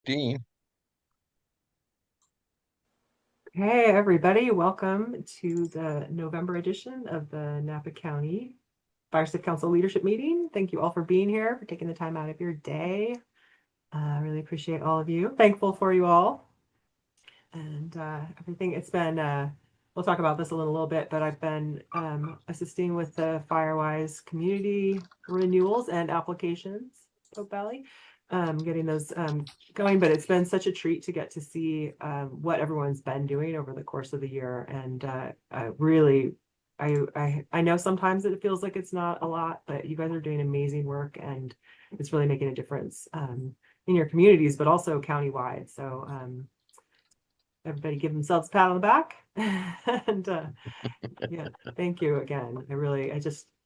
Dean. Hey, everybody, welcome to the November edition of the Napa County Fire Safe Council Leadership Meeting. Thank you all for being here, for taking the time out of your day. I really appreciate all of you. Thankful for you all and everything. We'll talk about this in a little bit, but I've been assisting with the Firewise community renewals and applications, Pope Valley, getting those going. But it's been such a treat to get to see what everyone's been doing over the course of the year. And I know sometimes it feels like it's not a lot, but you guys are doing amazing work and it's really making a difference in your communities, but also countywide. So everybody give themselves a pat on the back. And yeah, thank you again.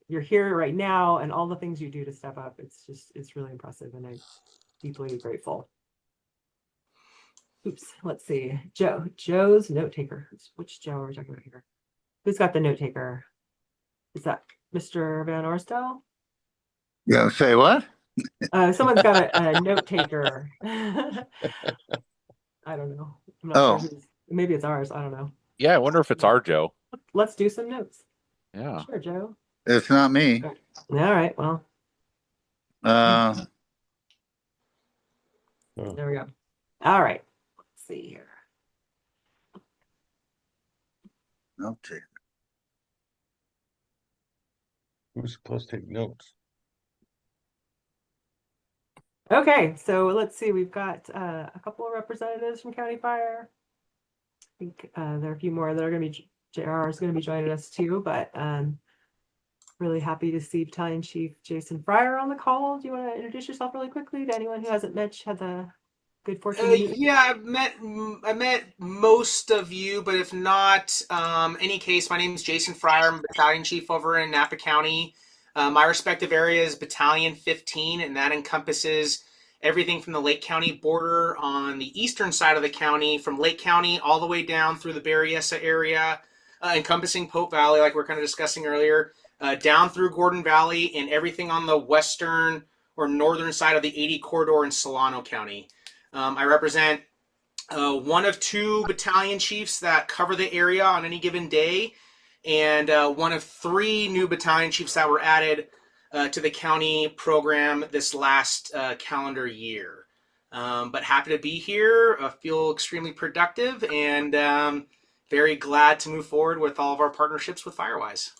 You're here right now and all the things you do to step up. It's really impressive and I'm deeply grateful. Oops, let's see. Joe's note taker. Which Joe are we talking about here? Who's got the note taker? Is that Mr. Van Orstel? Yeah, say what? Someone's got a note taker. I don't know. I'm not sure Oh, who's, maybe it's ours. I don't know. Yeah, I wonder if it's our Joe. Let's do some notes. Yeah. Sure, Joe. it's not me. All right. Well, Uh, there we go. All right. Let's see here. okay. Who's supposed to take notes? Okay, so let's see. We've got a couple of representatives from County Fire. I think there are a few more that are going to be, JR is going to be joining us too, but really happy to see Battalion Chief Jason Freyer on the call. Do you want to introduce yourself really quickly to anyone who hasn't had the good fortune to meet? Yeah, I met most of you, but if not, any case, my name is Jason Freyer. I'm Battalion Chief over in Napa County. My respective area is Battalion 15, and that encompasses everything from the Lake County border on the eastern side of the county, from Lake County all the way down through the Berryessa area, encompassing Pope Valley, like we are kind of discussing earlier, down through Gordon Valley, and everything on the western or northern side of the 80 corridor in Solano County. I represent one of two battalion chiefs that cover the area on any given day, and one of three new battalion chiefs that were added to the county program this last calendar year. But happy to be here. Feel extremely productive and very glad to move forward with all of our partnerships with Firewise.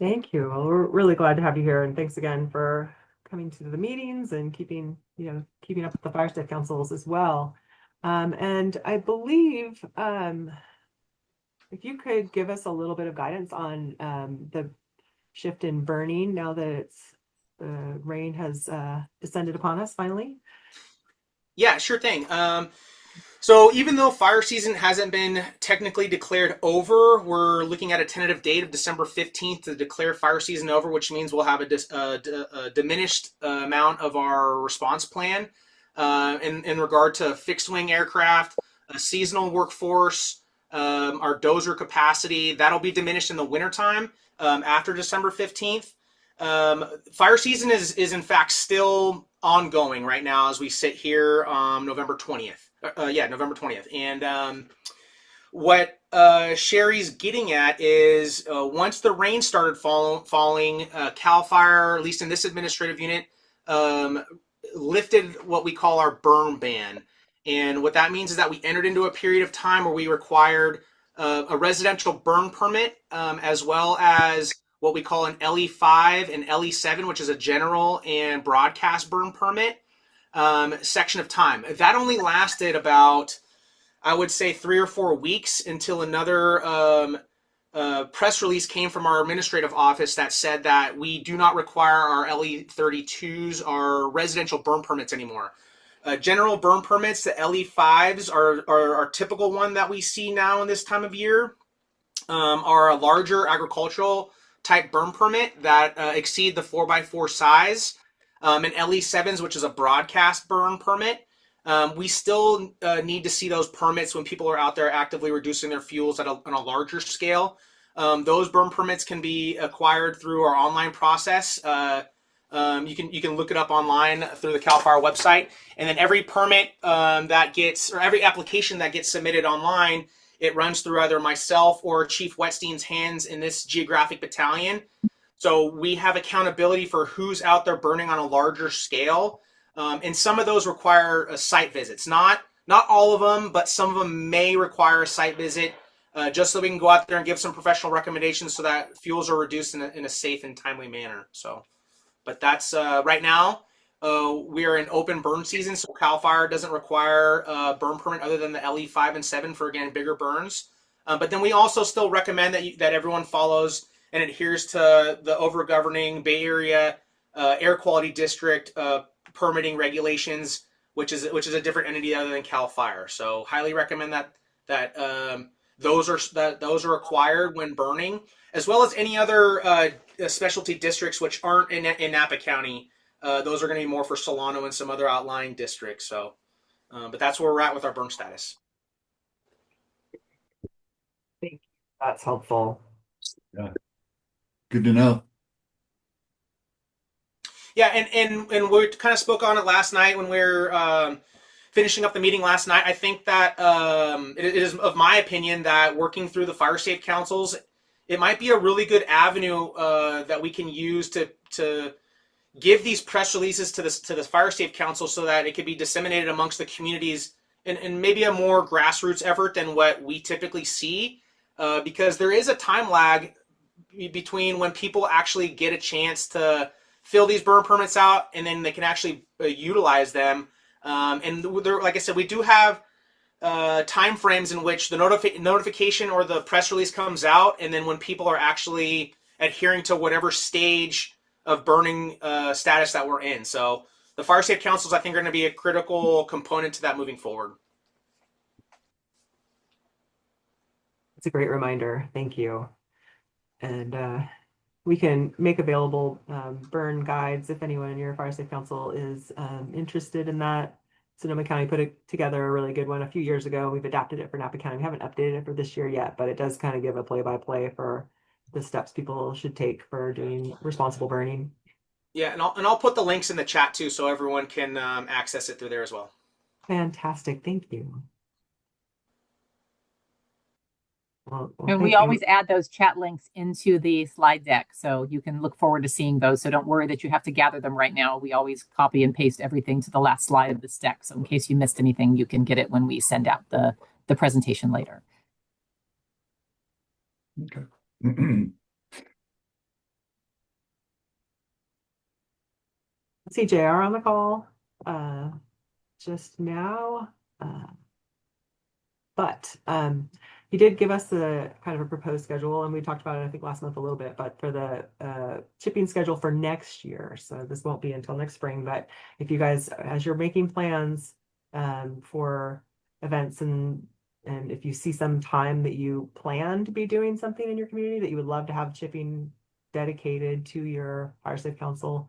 Thank you. Well, we're really glad to have you here, and thanks again for coming to the meetings and keeping up with the fire safe councils as well. And I believe if you could give us a little bit of guidance on the shift in burning now that the rain has descended upon us finally. Yeah, sure thing. So even though fire season hasn't been technically declared over, we're looking at a tentative date of December 15th to declare fire season over, which means we'll have a diminished amount of our response plan in regard to fixed wing aircraft, a seasonal workforce, our dozer capacity. That'll be diminished in the wintertime after December 15th. Fire season is in fact still ongoing right now as we sit here November 20th. November 20th. And what Sherry's getting at is once the rain started falling, CAL FIRE, at least in this administrative unit, lifted what we call our burn ban. And what that means is that we entered into a period of time where we required a residential burn permit, as well as what we call an LE5 and LE7, which is a general and broadcast burn permit. Section of time. That only lasted about, I would say, 3 or 4 weeks until another press release came from our administrative office that said that we do not require our LE32s, our residential burn permits anymore. General burn permits, the LE5s are our typical one that we see now in this time of year, are a larger agricultural type burn permit that exceed the 4x4 size. And LE7s, which is a broadcast burn permit. We still need to see those permits when people are out there actively reducing their fuels on a larger scale. Those burn permits can be acquired through our online process. You can look it up online through the Cal Fire website, and then every permit or every application that gets submitted online, it runs through either myself or Chief Wetstein's hands in this geographic battalion. So we have accountability for who's out there burning on a larger scale, and some of those require site visits. Not all of them, but some of them may require a site visit, just so we can go out there and give some professional recommendations so that fuels are reduced in a safe and timely manner. So, but that's right now. We are in open burn season, so Cal Fire doesn't require a burn permit other than the LE 5 and 7 for, again, bigger burns. But then we also still recommend that everyone follows and adheres to the overgoverning Bay Area Air Quality District permitting regulations, which is a different entity other than Cal Fire. So highly recommend that those are required when burning, as well as any other specialty districts which aren't in Napa County. Those are going to be more for Solano and some other outlying districts. So, but that's where we're at with our burn status. Thank you. That's helpful. Good to know. Yeah, and we kind of spoke on it last night when we were finishing up the meeting last night. I think that it is of my opinion that working through the fire safe councils, it might be a really good avenue that we can use to give these press releases to the fire safe council so that it could be disseminated amongst the communities and maybe a more grassroots effort than what we typically see, because there is a time lag between when people actually get a chance to fill these burn permits out and then they can actually utilize them. And there, like I said, we do have time frames in which the notification or the press release comes out, and then when people are actually adhering to whatever stage of burning status that we're in. So the fire safe councils, I think, are going to be a critical component to that moving forward. It's a great reminder. Thank you. And we can make available burn guides if anyone in your fire safe council is interested in that. Sonoma County put together a really good one a few years ago. We've adapted it for Napa County. We haven't updated it for this year yet, but it does kind of give a play-by-play for the steps people should take for doing responsible burning. Yeah, and I'll put the links in the chat too, so everyone can access it through there as well. Fantastic. Thank you. Well, And we always add those chat links into the slide deck, so you can look forward to seeing those. So don't worry that you have to gather them right now. We always copy and paste everything to the last slide of this deck. So in case you missed anything, you can get it when we send out the presentation later. Okay. I see JR on the call just now. But he did give us a kind of a proposed schedule, and we talked about it, I think, last month a little bit, but for the chipping schedule for next year. So this won't be until next spring, but if you guys, as you're making plans for events and if you see some time that you plan to be doing something in your community that you would love to have chipping dedicated to your fire safe council,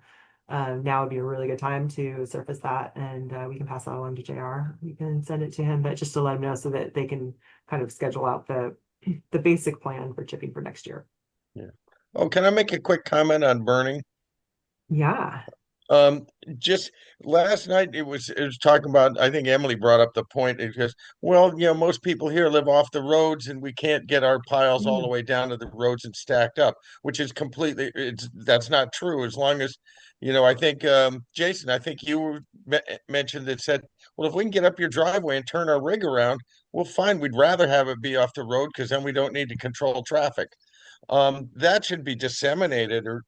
now would be a really good time to surface that, and we can pass that along to JR. You can send it to him, but just to let him know so that they can kind of schedule out the basic plan for chipping for next year. Yeah. Oh, can I make a quick comment on burning? Yeah. Just last night it was talking about, I think Emily brought up the point because, well, most people here live off the roads and we can't get our piles all the way down to the roads and stacked up, which is that's not true. As long as, I think, Jason, I think you mentioned that said, well, if we can get up your driveway and turn our rig around, well, fine. We'd rather have it be off the road because then we don't need to control traffic. That should be disseminated, or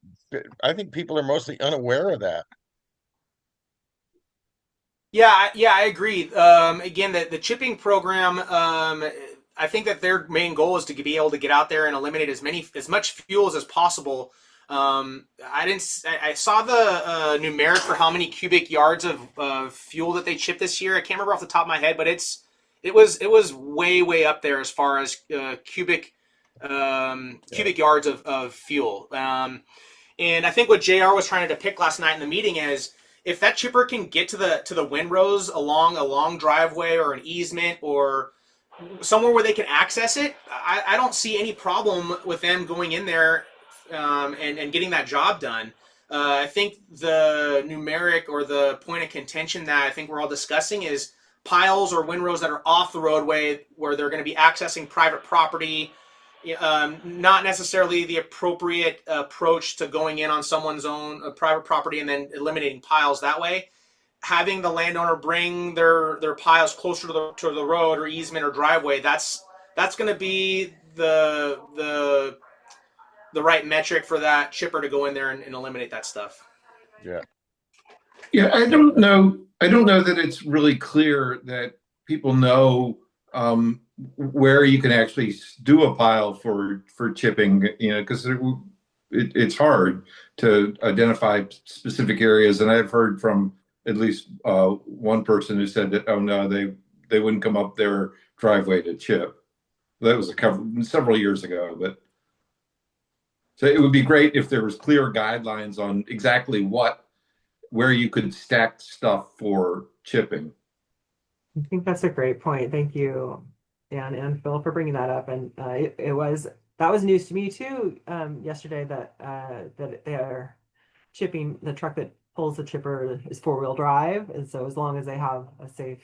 I think people are mostly unaware of that. Yeah, I agree. Again, the chipping program, I think that their main goal is to be able to get out there and eliminate as much fuels as possible. I saw the numeric for how many cubic yards of fuel that they chipped this year. I can't remember off the top of my head, but it was way up there as far as cubic yards of fuel. And I think what JR was trying to depict last night in the meeting is, if that chipper can get to the windrows along a long driveway or an easement or somewhere where they can access it, I don't see any problem with them going in there and getting that job done. I think the numeric or the point of contention that I think we're all discussing is piles or windrows that are off the roadway where they're going to be accessing private property. Not necessarily the appropriate approach to going in on someone's own private property and then eliminating piles that way. Having the landowner bring their piles closer to the road or easement or driveway, that's going to be the right metric for that chipper to go in there and eliminate that stuff. Yeah. Yeah, I don't know. I don't know that it's really clear that people know where you can actually do a pile for chipping. Because it's hard to identify specific areas. And I've heard from at least one person who said that, oh no, they wouldn't come up their driveway to chip. That was several years ago, but. So it would be great if there was clear guidelines on exactly where you could stack stuff for chipping. I think that's a great point. Thank you, Dan and Phil, for bringing that up. And that was news to me too. Yesterday that they are chipping. The truck that pulls the chipper is 4-wheel drive, and so as long as they have a safe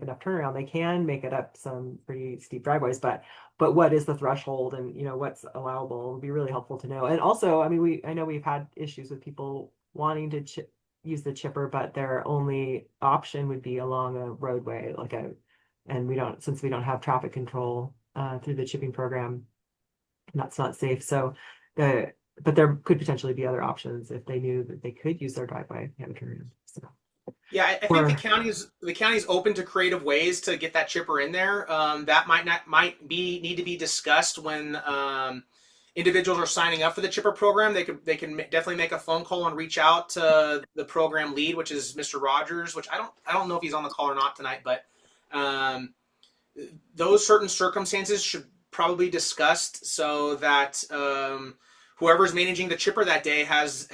enough turnaround, they can make it up some pretty steep driveways. But what is the threshold, and what's allowable would be really helpful to know. And also, I mean, I know we've had issues with people wanting to use the chipper, but their only option would be along a roadway, and since we don't have traffic control through the chipping program, that's not safe. So but there could potentially be other options if they knew that they could use their driveway and turn in. So. Yeah, I think the county's open to creative ways to get that chipper in there. That might need to be discussed when individuals are signing up for the chipper program. They can definitely make a phone call and reach out to the program lead, which is Mr. Rogers. Which I don't know if he's on the call or not tonight, but those certain circumstances should probably be discussed so that whoever's managing the chipper that day has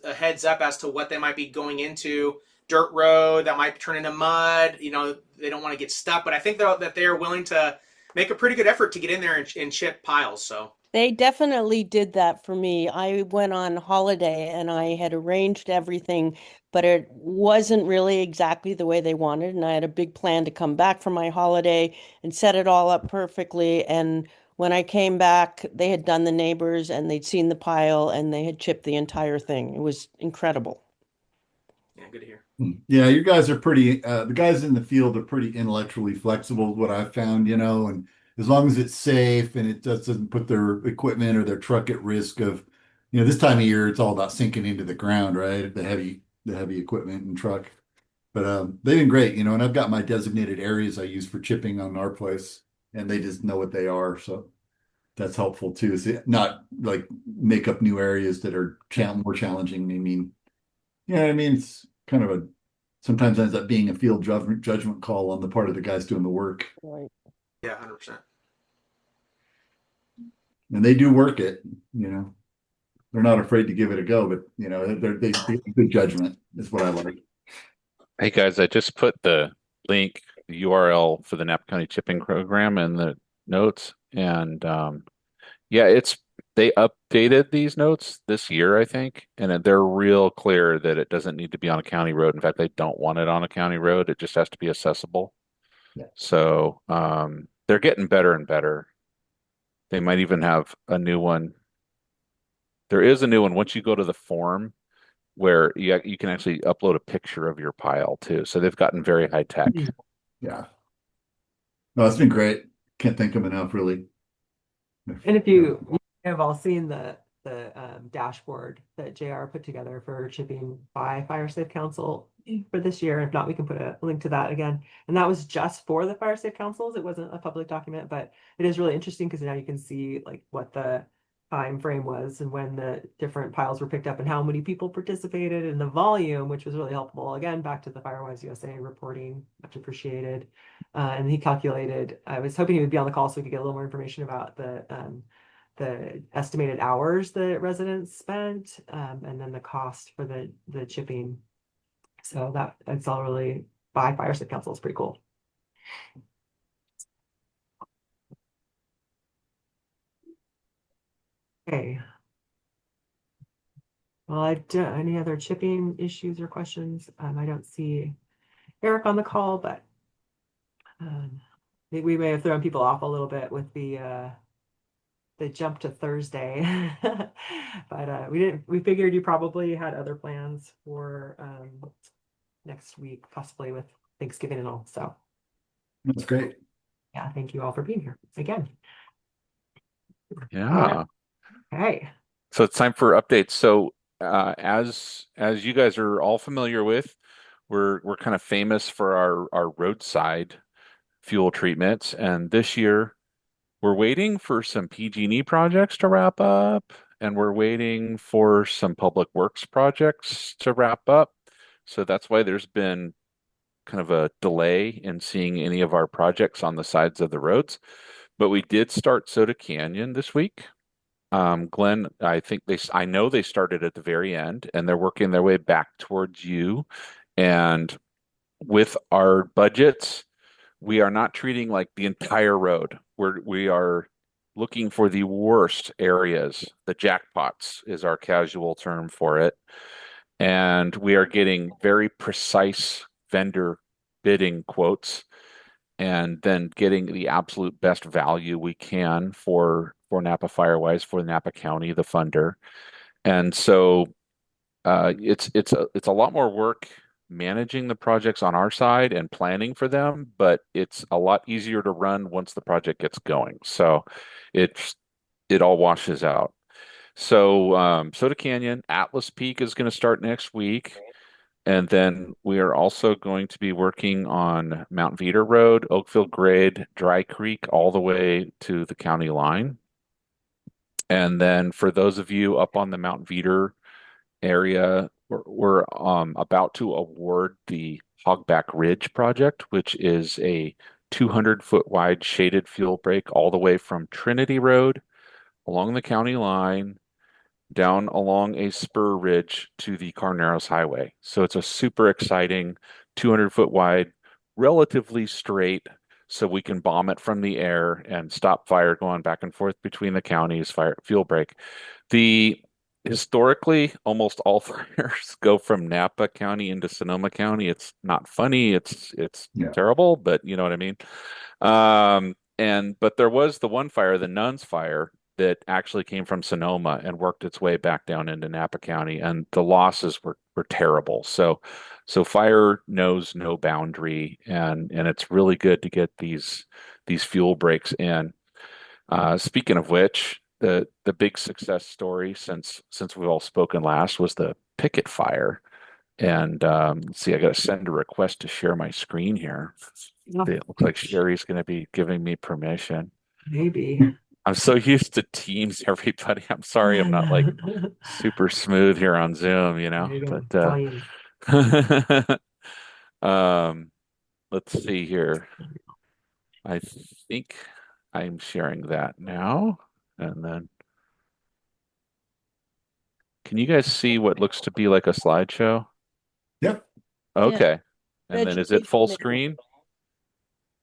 a heads up as to what they might be going into. Dirt road that might turn into mud. They don't want to get stuck, but I think that they are willing to make a pretty good effort to get in there and chip piles. So they definitely did that for me. I went on holiday and I had arranged everything, but it wasn't really exactly the way they wanted. And I had a big plan to come back from my holiday and set it all up perfectly. And when I came back, they had done the neighbors and they'd seen the pile and they had chipped the entire thing. It was incredible. Yeah, good to hear. Yeah, you guys are pretty, the guys in the field are pretty intellectually flexible, what I've found, and as long as it's safe and it doesn't put their equipment or their truck at risk of, this time of year, it's all about sinking into the ground, right? The heavy equipment and truck. But they've been great, and I've got my designated areas I use for chipping on our place, and they just know what they are. So that's helpful too. So not like make up new areas that are more challenging. I mean, it's kind of sometimes ends up being a field judgment call on the part of the guys doing the work. Right. Yeah, 100%. And they do work it, they're not afraid to give it a go, but they good judgment is what I like. Hey guys, I just put the link, the URL for the Napa County Chipping Program in the notes, and they updated these notes this year, I think, and they're real clear that it doesn't need to be on a county road. In fact, they don't want it on a county road. It just has to be accessible. Yeah. So they're getting better and better. They might even have a new one. There is a new one once you go to the form where you can actually upload a picture of your pile too. So they've gotten very high tech. Yeah. No, it's been great. Can't thank them enough, really. And if you have all seen the dashboard that JR put together for chipping by Fire Safe Council for this year. If not, we can put a link to that again. And that was just for the Fire Safe Councils. It wasn't a public document, but it is really interesting because now you can see like what the time frame was and when the different piles were picked up and how many people participated and the volume, which was really helpful. Again, back to the Firewise USA reporting, much appreciated. And he calculated, I was hoping he would be on the call so we could get a little more information about the estimated hours that residents spent, and then the cost for the chipping. So that's all really by Fire Safe Council. It's pretty cool. Okay. Well, I don't, any other chipping issues or questions? I don't see Eric on the call, but I think we may have thrown people off a little bit with the jump to Thursday. But we figured you probably had other plans for next week, possibly with Thanksgiving and all. So That's great. yeah, thank you all for being here again. Yeah. Okay. So it's time for updates. So as you guys are all familiar with, we're kind of famous for our roadside fuel treatments, and this year we're waiting for some PG&E projects to wrap up, and we're waiting for some public works projects to wrap up. So that's why there's been kind of a delay in seeing any of our projects on the sides of the roads. But we did start Soda Canyon this week. Glenn, I know they started at the very end and they're working their way back towards you. And with our budgets, we are not treating like the entire road. We are looking for the worst areas. The jackpots is our casual term for it. And we are getting very precise vendor bidding quotes and then getting the absolute best value we can for Napa Firewise, for Napa County, the funder. And so it's a lot more work managing the projects on our side and planning for them, but it's a lot easier to run once the project gets going. So it all washes out. So Soda Canyon, Atlas Peak is going to start next week. And then we are also going to be working on Mount Veeder Road, Oakville Grade, Dry Creek, all the way to the county line. And then for those of you up on the Mount Veeder area, we're about to award the Hogback Ridge project, which is a 200-foot wide shaded fuel break all the way from Trinity Road along the county line down along a spur ridge to the Carneros Highway. So it's a super exciting 200-foot wide, relatively straight, so we can bomb it from the air and stop fire going back and forth between the counties, fire fuel break. The historically, almost all fires go from Napa County into Sonoma County. It's not funny. It's Yeah. terrible, but you know what I mean. But there was the one fire, the Nuns fire, that actually came from Sonoma and worked its way back down into Napa County, and the losses were terrible. So fire knows no boundary, and it's really good to get these fuel breaks in. Speaking of which, the big success story since we've all spoken last was the Picket fire. And let's see, I got to send a request to share my screen here. It looks like Sherry's going to be giving me permission. Maybe. I'm so used to Teams, everybody. I'm sorry I'm not like super smooth here on Zoom, you know. But let's see here. I think I'm sharing that now. And then can you guys see what looks to be like a slideshow? Yep. Okay. And then is it full screen?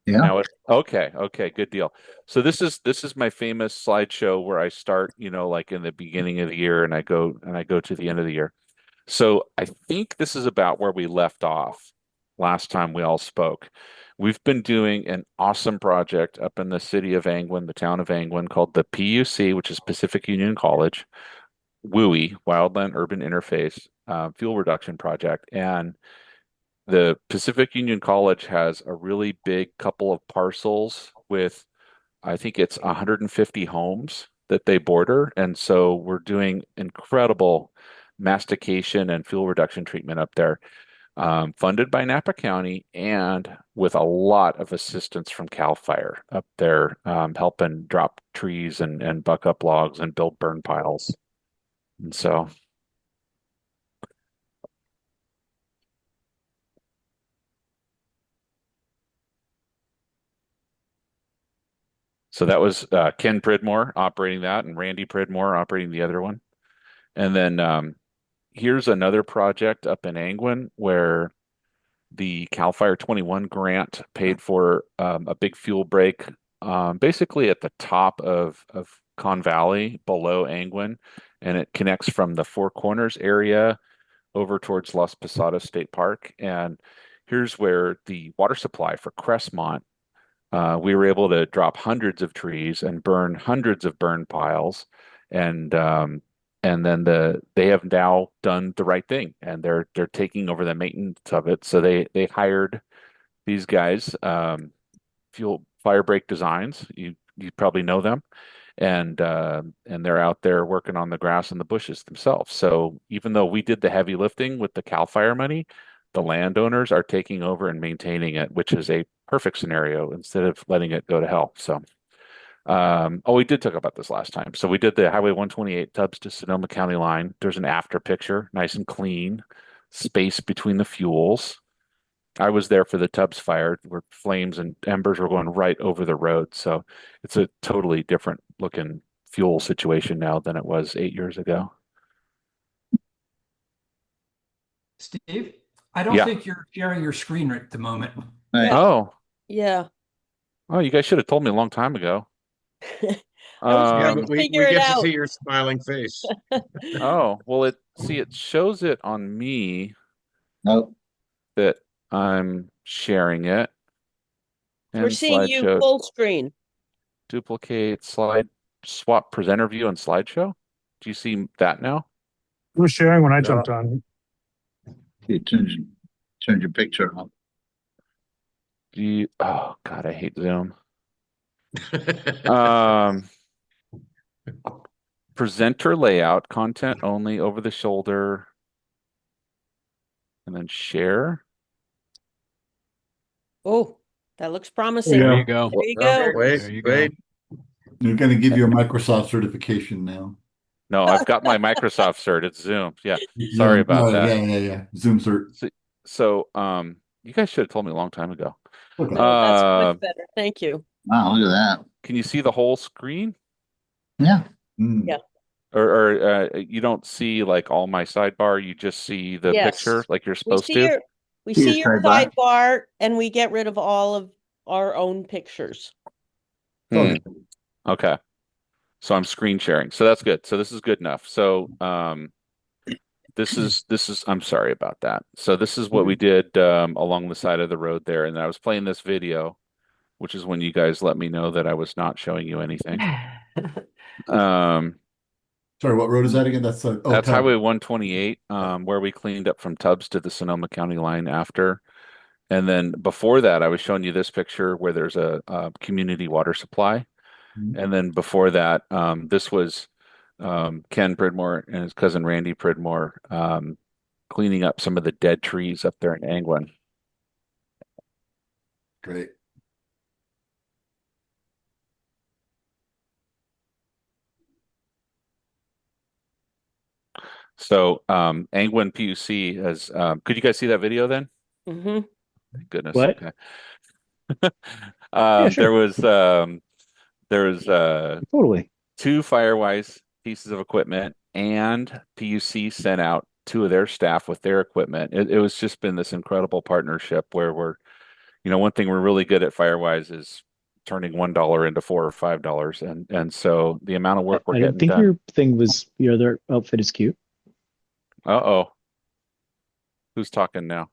Yeah. Now okay, good deal. So this is my famous slideshow where I start, like in the beginning of the year and I go to the end of the year. So I think this is about where we left off last time we all spoke. We've been doing an awesome project up in the city of Angwin, the town of Angwin, called the PUC, which is Pacific Union College, WUI, Wildland Urban Interface Fuel Reduction Project. And the Pacific Union College has a really big couple of parcels with, I think it's 150 homes that they border. And so we're doing incredible mastication and fuel reduction treatment up there, funded by Napa County and with a lot of assistance from CAL FIRE up there, helping drop trees and buck up logs and build burn piles. And so that was Ken Pridmore operating that and Randy Pridmore operating the other one. And then here's another project up in Angwin where the CAL FIRE 21 grant paid for a big fuel break basically at the top of Con Valley below Angwin. and it connects from the Four Corners area over towards Las Posadas State Park. And here's where the water supply for Crestmont, we were able to drop hundreds of trees and burn hundreds of burn piles, and then they have now done the right thing, and they're taking over the maintenance of it. So they hired these guys, Fuel Fire Break Designs. You probably know them, and they're out there working on the grass and the bushes themselves. So even though we did the heavy lifting with the CAL FIRE money, the landowners are taking over and maintaining it, which is a perfect scenario instead of letting it go to hell. So, we did talk about this last time. So we did the Highway 128 Tubbs to Sonoma County line. There's an after picture, nice and clean, space between the fuels. I was there for the Tubbs fire where flames and embers were going right over the road. So it's a totally different looking fuel situation now than it was 8 years ago. Steve, I don't Yeah. think you're sharing your screen at the moment. Yeah. Oh, Yeah. you guys should have told me a long time ago. I was Yeah, trying but to we figure it get to out. see your smiling face. Well, it shows it on me No, that I'm sharing it. We're And seeing you slideshow, full screen. duplicate, slide, swap presenter view and slideshow. Do you see that now? It was sharing when I jumped on. you turn your picture on. Oh God, I hate Zoom. Um, presenter layout, content only, over the shoulder, and then share. Oh, that looks promising. Yeah. There you go. There you go. Wait, There you go. wait. They're going to give you a Microsoft certification now. No, I've got my Microsoft cert. It's Zoom. Yeah, sorry about Oh, that. yeah. Zoom cert. So, you guys should have told me a long time ago. Okay. No, that's much better. Thank you. Wow, look at that. Can you see the whole screen? Yeah. Mm. Yeah. Or you don't see like all my sidebar, you just see the Yes. picture like you're We supposed see to? your we See your see your sidebar. sidebar and we get rid of all of our own pictures. Hmm. Okay. So I'm screen sharing. So that's good. So this is good enough. So this is I'm sorry about that. So this is what we did along the side of the road there. And I was playing this video, which is when you guys let me know that I was not showing you anything. Sorry, what road is that again? That's That's Highway 128, where we cleaned up from Tubbs to the Sonoma County line after. And then before that, I was showing you this picture where there's a community water supply. And then before that, this was Ken Pridmore and his cousin Randy Pridmore cleaning up some of the dead trees up there in Angwin. Great. So Angwin PUC has, could you guys see that video then? Mm-hmm. Thank goodness. What? Okay. Yeah, sure. There was Totally. 2 Firewise pieces of equipment, and PUC sent out 2 of their staff with their equipment. It was just been this incredible partnership where one thing we're really good at Firewise is turning $1 into $4 or $5, and so the amount of work we're I getting didn't think done. your thing was your other outfit is cute. Uh-oh, who's talking now?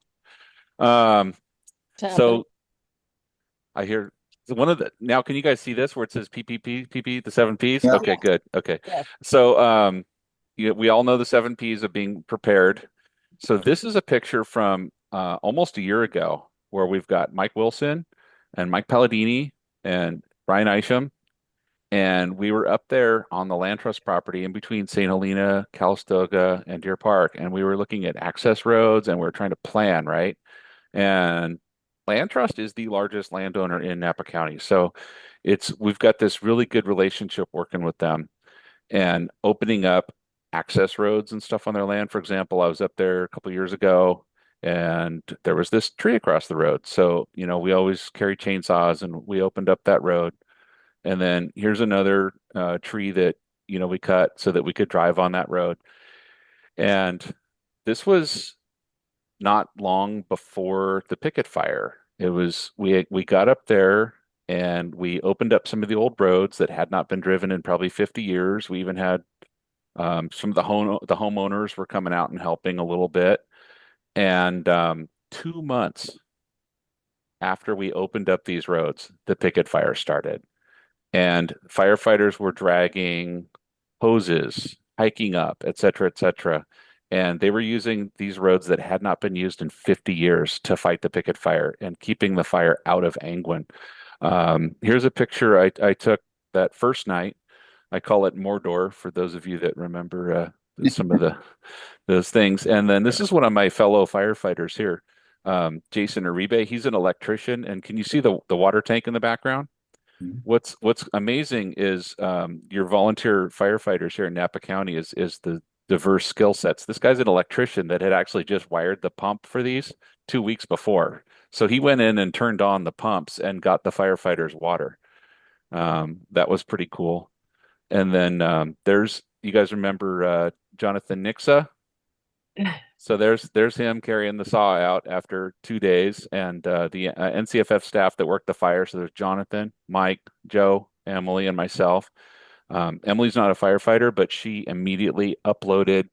So I hear now can you guys see this where it says PPP, the 7 Ps? Yeah. Okay, good. Okay. Yeah. So we all know the 7 Ps of being prepared. So this is a picture from almost a year ago where we've got Mike Wilson and Mike Palladini and Brian Isham. And we were up there on the land trust property in between St. Helena, Calistoga, and Deer Park. And we were looking at access roads and we were trying to plan, right? And Land Trust is the largest landowner in Napa County. So we've got this really good relationship working with them and opening up access roads and stuff on their land. For example, I was up there a couple of years ago and there was this tree across the road. So, we always carry chainsaws and we opened up that road. And then here's another tree that, we cut so that we could drive on that road. And this was not long before the picket fire. It was we got up there and we opened up some of the old roads that had not been driven in probably 50 years. We even had Some of the homeowners were coming out and helping a little bit. And 2 months after we opened up these roads, the picket fire started. And firefighters were dragging hoses, hiking up, et cetera, et cetera. And they were using these roads that had not been used in 50 years to fight the picket fire and keeping the fire out of Angwin. Here's a picture I took that first night. I call it Mordor for those of you that remember some of those things. And then this is one of my fellow firefighters here, Jason Uribe. He's an electrician, and can you see the water tank in the background? Mhm. What's amazing is your volunteer firefighters here in Napa County is the diverse skill sets. This guy's an electrician that had actually just wired the pump for these 2 weeks before. So he went in and turned on the pumps and got the firefighters water. That was pretty cool. And then there's you guys remember Jonathan Nixa? So there's him carrying the saw out after 2 days, and the NCFF staff that worked the fire. So there's Jonathan, Mike, Joe, Emily, and myself. Emily's not a firefighter, but she immediately uploaded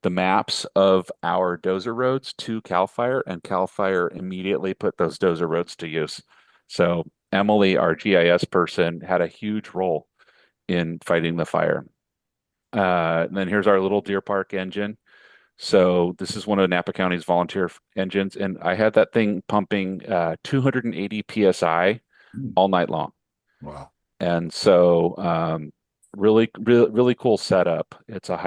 the maps of our dozer roads to CAL FIRE, and CAL FIRE immediately put those dozer roads to use. So Emily, our GIS person, had a huge role in fighting the fire. And then here's our little Deer Park engine. So this is one of Napa County's volunteer engines, and I had that thing pumping 280 psi Mm. all night long. Wow. And so really cool setup. It's a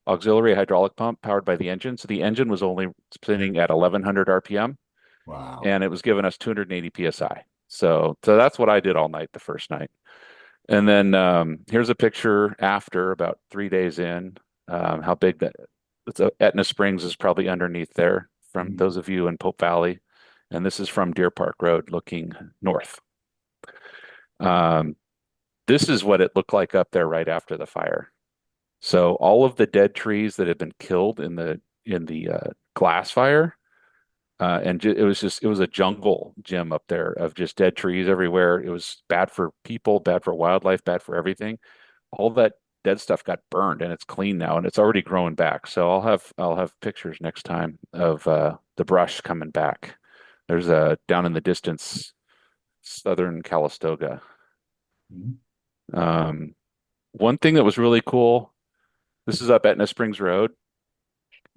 auxiliary hydraulic pump powered by the engine. So the engine was only spinning at 1100 RPM, Wow. and it was giving us 280 psi. So that's what I did all night the first night. And then here's a picture after about 3 days in. How big that Etna Springs is probably underneath there from those of you in Pope Valley. And this is from Deer Park Road looking north. This is what it looked like up there right after the fire. So all of the dead trees that had been killed in the glass fire, it was a jungle gym up there of just dead trees everywhere. It was bad for people, bad for wildlife, bad for everything. All that dead stuff got burned, and it's clean now, and it's already growing back. So I'll have pictures next time of the brush coming back. There's a down in the distance, southern Calistoga. One thing that was really cool, this is up Etna Springs Road.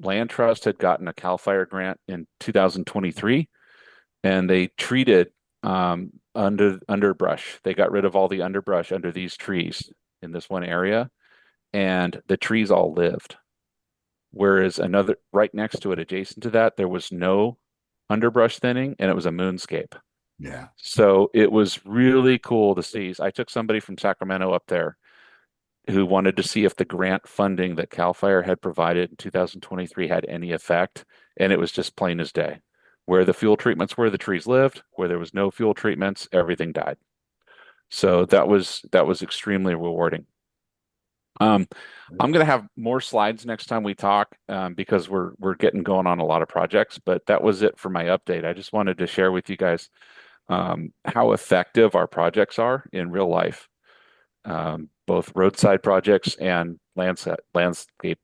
Land Trust had gotten a CAL FIRE grant in 2023, and they treated underbrush. They got rid of all the underbrush under these trees in this one area, and the trees all lived. Whereas another right next to it, adjacent to that, there was no underbrush thinning, and it was a moonscape. Yeah. So it was really cool to see. I took somebody from Sacramento up there who wanted to see if the grant funding that CAL FIRE had provided in 2023 had any effect, and it was just plain as day. Where the fuel treatments were, the trees lived. Where there was no fuel treatments, everything died. So that was extremely rewarding. I'm going to have more slides next time we talk because we're getting going on a lot of projects, but that was it for my update. I just wanted to share with you guys how effective our projects are in real life, both roadside projects and landscape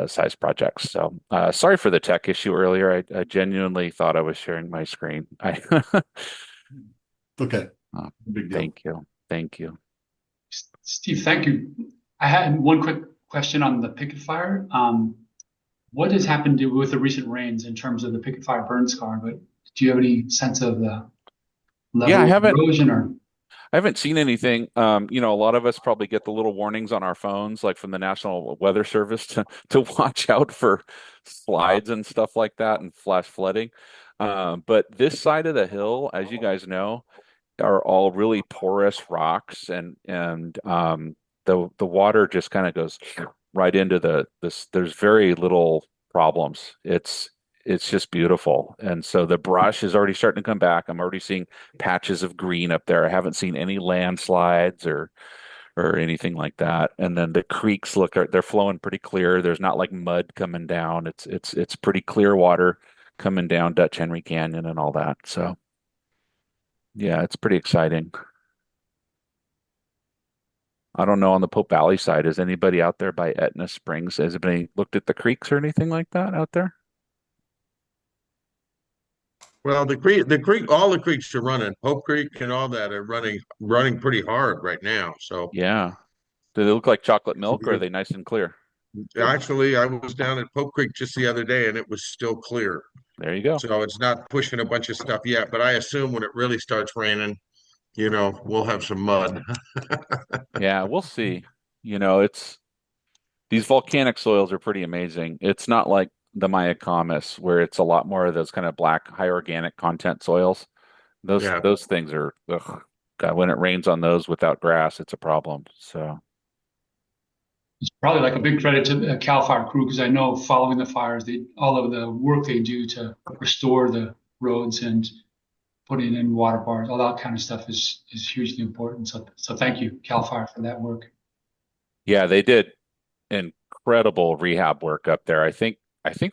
size projects. So sorry for the tech issue earlier. I genuinely thought I was sharing my screen. Okay. Big deal. Thank you. Steve, thank you. I had one quick question on the picket fire. What has happened with the recent rains in terms of the picket fire burn scar? But do you have any sense of the level of erosion or? I haven't seen anything. A lot of us probably get the little warnings on our phones, like from the National Weather Service, to watch out for slides and stuff like that and flash flooding. But this side of the hill, as you guys know, are all really porous rocks, and the water just kind of goes right into this. There's very little problems. It's just beautiful. And so the brush is already starting to come back. I'm already seeing patches of green up there. I haven't seen any landslides or anything like that. And then the creeks they're flowing pretty clear. There's not like mud coming down. It's pretty clear water coming down Dutch Henry Canyon and all that. So yeah, it's pretty exciting. I don't know on the Pope Valley side. Is anybody out there by Etna Springs? Has anybody looked at the creeks or anything like that out there? Well, the creek, all the creeks are running. Hope Creek and all that are running pretty hard right now. So Yeah. Do they look like chocolate milk or are they nice and clear? actually, I was down at Pope Creek just the other day and it was still clear. There you go. So it's not pushing a bunch of stuff yet, but I assume when it really starts raining, we'll have some mud. Yeah, we'll see. It's these volcanic soils are pretty amazing. It's not like the Mayacamas where it's a lot more of those kind of black, high organic content soils. Those Yeah. those things are, ugh, God, when it rains on those without grass, it's a problem. So It's probably like a big credit to the Cal Fire crew because I know following the fires, all of the work they do to restore the roads and putting in water bars, all that kind of stuff is hugely important. So thank you, Cal Fire, for that work. yeah, they did incredible rehab work up there. I think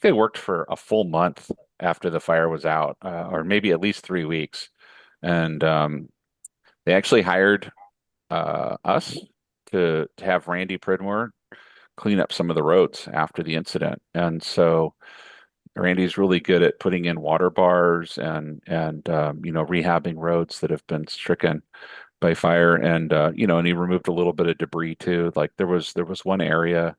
they worked for a full month after the fire was out, or maybe at least 3 weeks. And they actually hired us to have Randy Pridmore clean up some of the roads after the incident. And so Randy's really good at putting in water bars and rehabbing roads that have been stricken by fire. And he removed a little bit of debris too. Like there was one area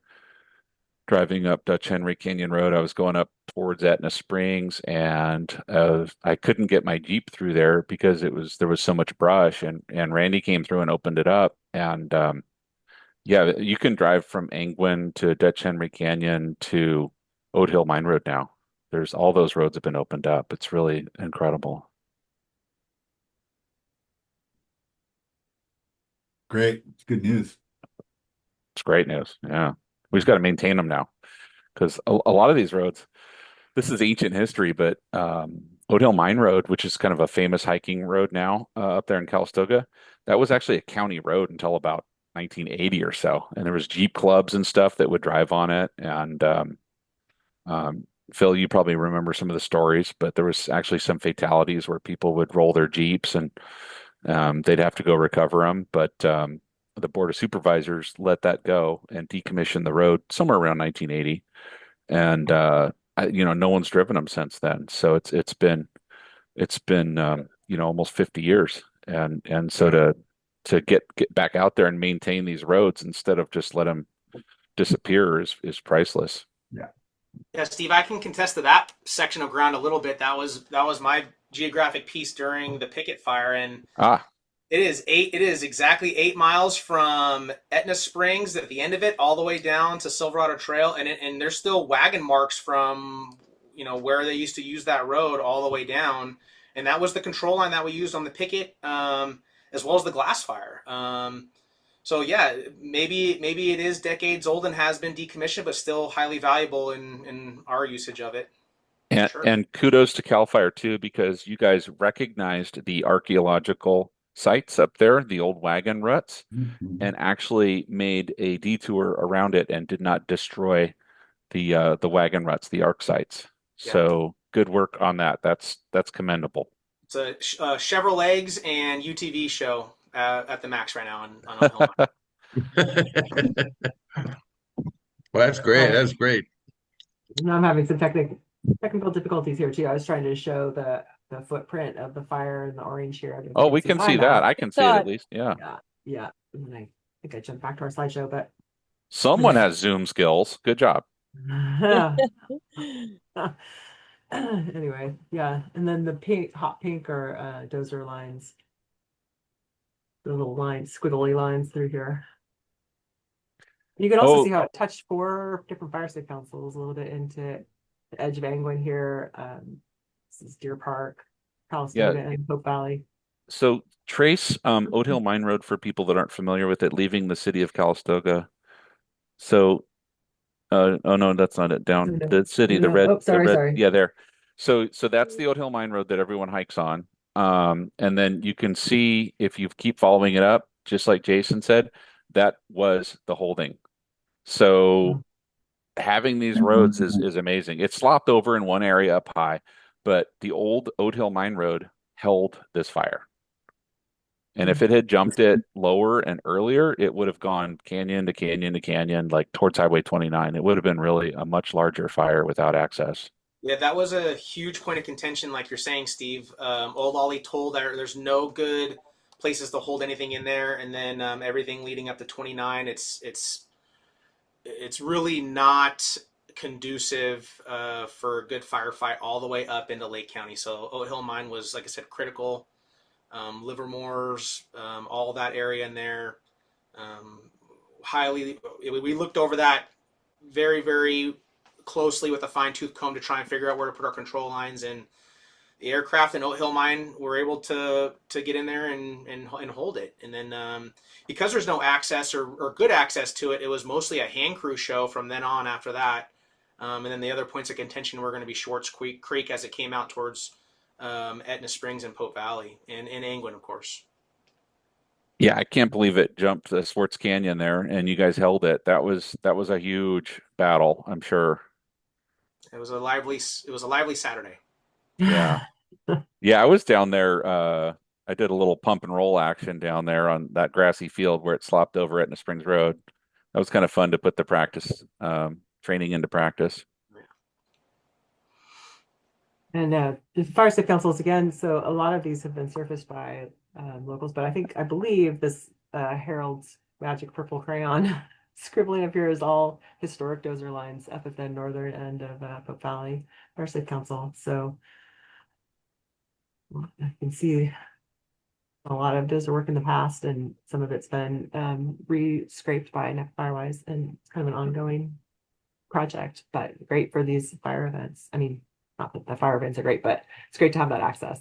driving up Dutch Henry Canyon Road. I was going up towards Etna Springs, and I couldn't get my Jeep through there because there was so much brush. And Randy came through and opened it up. And yeah, you can drive from Angwin to Dutch Henry Canyon to Oat Hill Mine Road now. There's all those roads have been opened up. It's really incredible. Great. It's good news. It's great news. Yeah. We just got to maintain them now because a lot of these roads, this is ancient history, but Oat Hill Mine Road, which is kind of a famous hiking road now up there in Calistoga, that was actually a county road until about 1980 or so. And there was Jeep clubs and stuff that would drive on it. And Phil, you probably remember some of the stories, but there was actually some fatalities where people would roll their Jeeps and they'd have to go recover them. But the Board of Supervisors let that go and decommissioned the road somewhere around 1980. And no one's driven them since then. So it's been almost 50 years. And so to get back out there and maintain these roads instead of just let them disappear is priceless. Yeah. Yeah, Steve, I can contest to that section of ground a little bit. That was my geographic piece during the picket fire, and it is exactly 8 miles from Etna Springs at the end of it, all the way down to Silverado Trail, and there's still wagon marks from where they used to use that road all the way down, and that was the control line that we used on the picket, as well as the glass fire. So yeah, maybe it is decades old and has been decommissioned, but still highly valuable in our usage of it. And Sure. and kudos to CAL FIRE too, because you guys recognized the archaeological sites up there, the old wagon ruts, and actually made a detour around it and did not destroy the wagon ruts, the arc sites. Yeah. So good work on that. That's commendable. It's a Chevrolet's and UTV show at the max right now on Oklahoma. Well, that's great. That's great. Now I'm having some technical difficulties here too. I was trying to show the footprint of the fire in the orange here. I don't know if Oh, you we can see mine that. now. I can see it at least. Yeah. Yeah. And then I think I jumped back to our slideshow, but Someone has Zoom skills. Good job. anyway, yeah. And then the hot pink are dozer lines. The little lines, squiggly lines through here. You can also see how it touched 4 different fire state councils a little bit into the edge of Angwin here. This is Deer Park, Calistoga, and Hope Valley. So trace Oat Hill Mine Road for people that aren't familiar with it, leaving the city of Calistoga. So, oh no, that's not it. Down the city, the red, sorry. yeah, there. So that's the Oat Hill Mine Road that everyone hikes on. And then you can see if you keep following it up, just like Jason said, that was the holding. So having these roads is amazing. It slopped over in one area up high, but the old Oat Hill Mine Road held this fire. And if it had jumped it lower and earlier, it would have gone canyon to canyon to canyon, like towards Highway 29. It would have been really a much larger fire without access. Yeah, that was a huge point of contention, like you're saying, Steve. Old Ollie told there's no good places to hold anything in there, and then everything leading up to 29, it's really not conducive for a good firefight all the way up into Lake County. So Oat Hill Mine was, like I said, critical. Livermore's, all that area in there. We looked over that very, very closely with a fine-tooth comb to try and figure out where to put our control lines, and the aircraft in Oat Hill Mine were able to get in there and hold it. And then because there's no access or good access to it, it was mostly a hand crew show from then on after that. And then the other points of contention were going to be Schwartz Creek as it came out towards Etna Springs and Pope Valley, and Angwin, of course. Yeah, I can't believe it jumped the Swartz Canyon there, and you guys held it. That was a huge battle, I'm sure. It was a lively Saturday. Yeah. Yeah, I was down there. I did a little pump and roll action down there on that grassy field where it slopped over Etna Springs Road. That was kind of fun to put the practice training into practice. And the fire safe councils again. So a lot of these have been surfaced by locals, but I believe this Harold's Magic Purple Crayon scribbling up here is all historic dozer lines up at the northern end of Pope Valley Fire Safe Council. So I can see a lot of dozer work in the past, and some of it's been re-scraped by Napa Firewise, and it's kind of an ongoing project, but great for these fire events. I mean, not that the fire events are great, but it's great to have that access.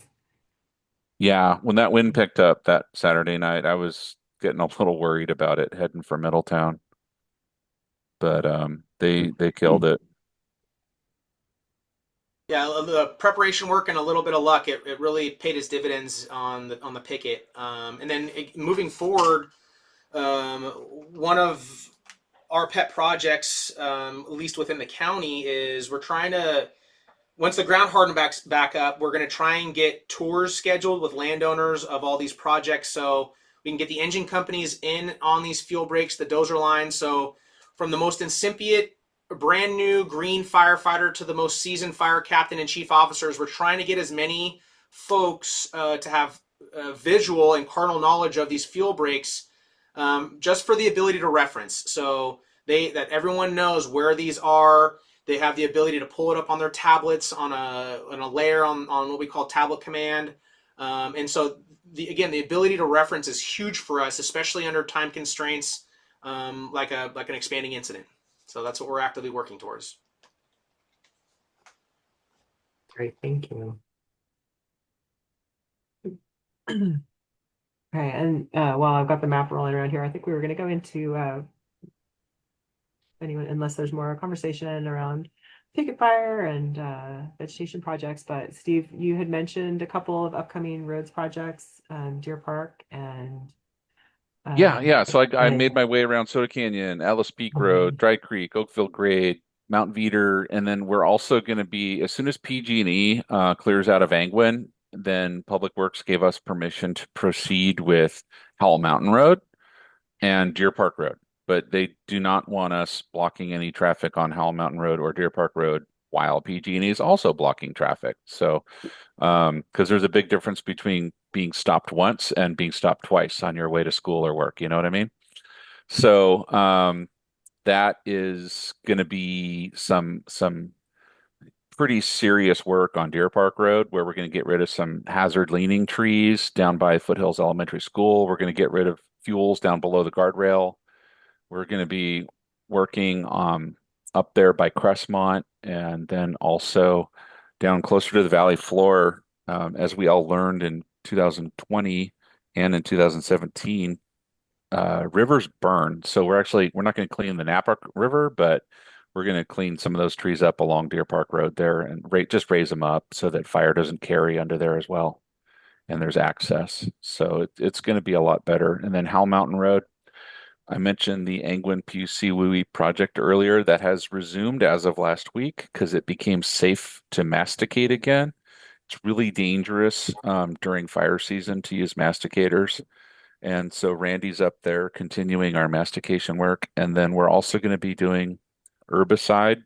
Yeah, when that wind picked up that Saturday night, I was getting a little worried about it heading for Middletown. But they killed it. Yeah, the preparation work and a little bit of luck, it really paid its dividends on the picket. And then moving forward, one of our pet projects, at least within the county, is we're trying to, once the ground hardened back up, we're going to try and get tours scheduled with landowners of all these projects, so we can get the engine companies in on these fuel breaks, the dozer lines. So from the most incipient, brand new green firefighter to the most seasoned fire captain and chief officers, we're trying to get as many folks to have visual and carnal knowledge of these fuel breaks, just for the ability to reference. So that everyone knows where these are. They have the ability to pull it up on their tablets on a layer on what we call tablet command. And so the ability to reference is huge for us, especially under time constraints, like an expanding incident. So that's what we're actively working towards. Great, thank you. Okay, and while I've got the map rolling around here, I think we were going to go into anyone, unless there's more conversation around picket fire and vegetation projects. But Steve, you had mentioned a couple of upcoming roads projects, Deer Park and Yeah. So I made my way around Soda Canyon, Alice Peak Road, Dry Creek, Oakville Grade, Mount Veeder, and then we're also going to be, as soon as PG&E clears out of Angwin, then Public Works gave us permission to proceed with Howell Mountain Road and Deer Park Road. But they do not want us blocking any traffic on Howell Mountain Road or Deer Park Road while PG&E is also blocking traffic. So, because there's a big difference between being stopped once and being stopped twice on your way to school or work. You know what I mean? So, that is going to be some pretty serious work on Deer Park Road, where we're going to get rid of some hazard leaning trees down by Foothills Elementary School. We're going to get rid of fuels down below the guardrail. We're going to be working up there by Crestmont, and then also down closer to the valley floor, as we all learned in 2020 and in 2017, rivers burn. So we're not going to clean the Napa River, but we're going to clean some of those trees up along Deer Park Road there and just raise them up so that fire doesn't carry under there as well. And there's access. So it's going to be a lot better. And then Howell Mountain Road, I mentioned the Angwin PUC WUI project earlier. That has resumed as of last week because it became safe to masticate again. it's really dangerous during fire season to use masticators. And so Randy's up there continuing our mastication work. And then we're also going to be doing herbicide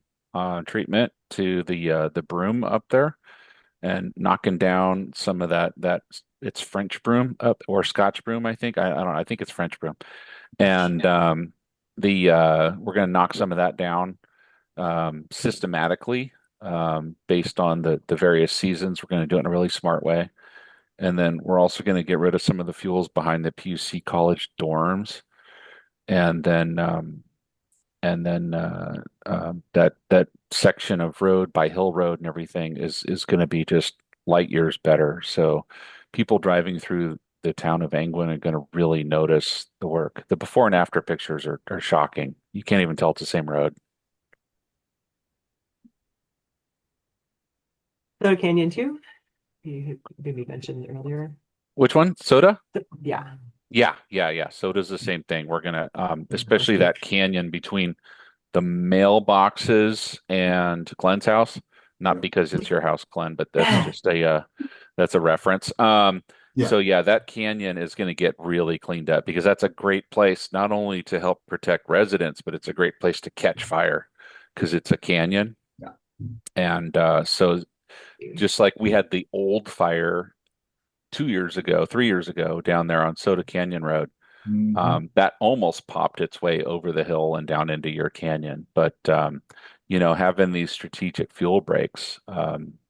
treatment to the broom up there and knocking down some of that it's French broom up or Scotch broom, I think. I don't know. I think it's French broom. And the we're going to knock some of that down systematically based on the various seasons. We're going to do it in a really smart way. And then we're also going to get rid of some of the fuels behind the PUC college dorms. And then that section of road by Hill Road and everything is going to be just light years better. So people driving through the town of Angwin are going to really notice the work. The before and after pictures are shocking. You can't even tell it's the same road. Soda Canyon too. You maybe mentioned earlier. Which one? Soda? Yeah. Yeah. Soda's the same thing. We're gonna, especially that canyon between the mailboxes and Glenn's house. Not because it's your house, Glenn, but that's just that's a reference. So yeah, that canyon is going to get really cleaned up because that's a great place not only to help protect residents, but it's a great place to catch fire because it's a canyon. Yeah. And so just like we had the old fire 3 years ago down there on Soda Canyon Road, that almost popped its way over the hill and down into your canyon. But having these strategic fuel breaks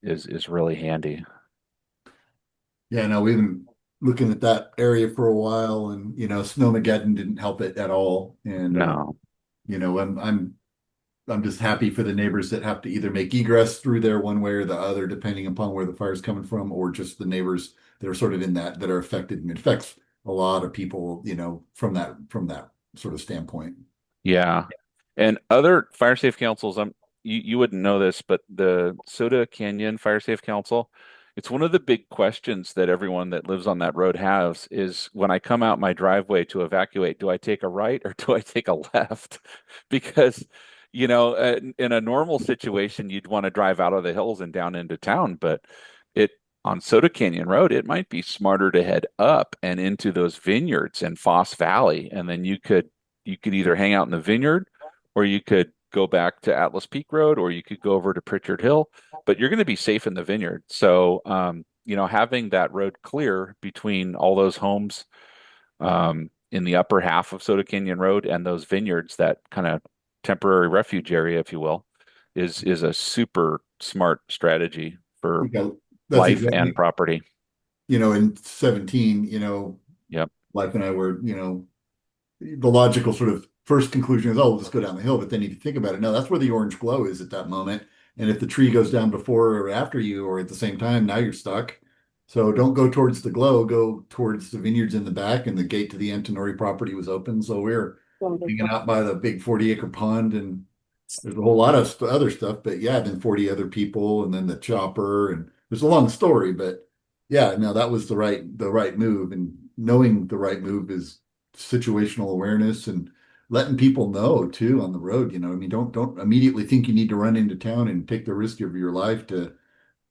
is really handy. Yeah, no, we've been looking at that area for a while, and Snowmageddon didn't help it at all. And No. I'm just happy for the neighbors that have to either make egress through there one way or the other, depending upon where the fire's coming from, or just the neighbors that are sort of in that are affected. And it affects a lot of people, from that sort of standpoint. Yeah. And other fire safe councils, you wouldn't know this, but the Soda Canyon Fire Safe Council, it's one of the big questions that everyone that lives on that road has is when I come out my driveway to evacuate, do I take a right or do I take a left? Because, in a normal situation, you'd want to drive out of the hills and down into town, but on Soda Canyon Road, it might be smarter to head up and into those vineyards in Foss Valley. And then you could either hang out in the vineyard or you could go back to Atlas Peak Road, or you could go over to Pritchard Hill, but you're going to be safe in the vineyard. So, having that road clear between all those homes in the upper half of Soda Canyon Road and those vineyards, that kind of temporary refuge area, if you will, is a super smart strategy for life exactly, and property. In 17, Yep. Life and I were, the logical sort of first conclusion is, oh, we'll just go down the hill. But then if you think about it, no, that's where the orange glow is at that moment. And if the tree goes down before or after you or at the same time, now you're stuck. So don't go towards the glow, go towards the vineyards in the back, and the gate to the Antonori property was open. So we're hanging out by the big 40-acre pond, and there's a whole lot of other stuff. But yeah, then 40 other people, and then the chopper, and there's a long story. But yeah, no, that was the right move. And knowing the right move is situational awareness and letting people know too on the road. Don't immediately think you need to run into town and take the risk of your life to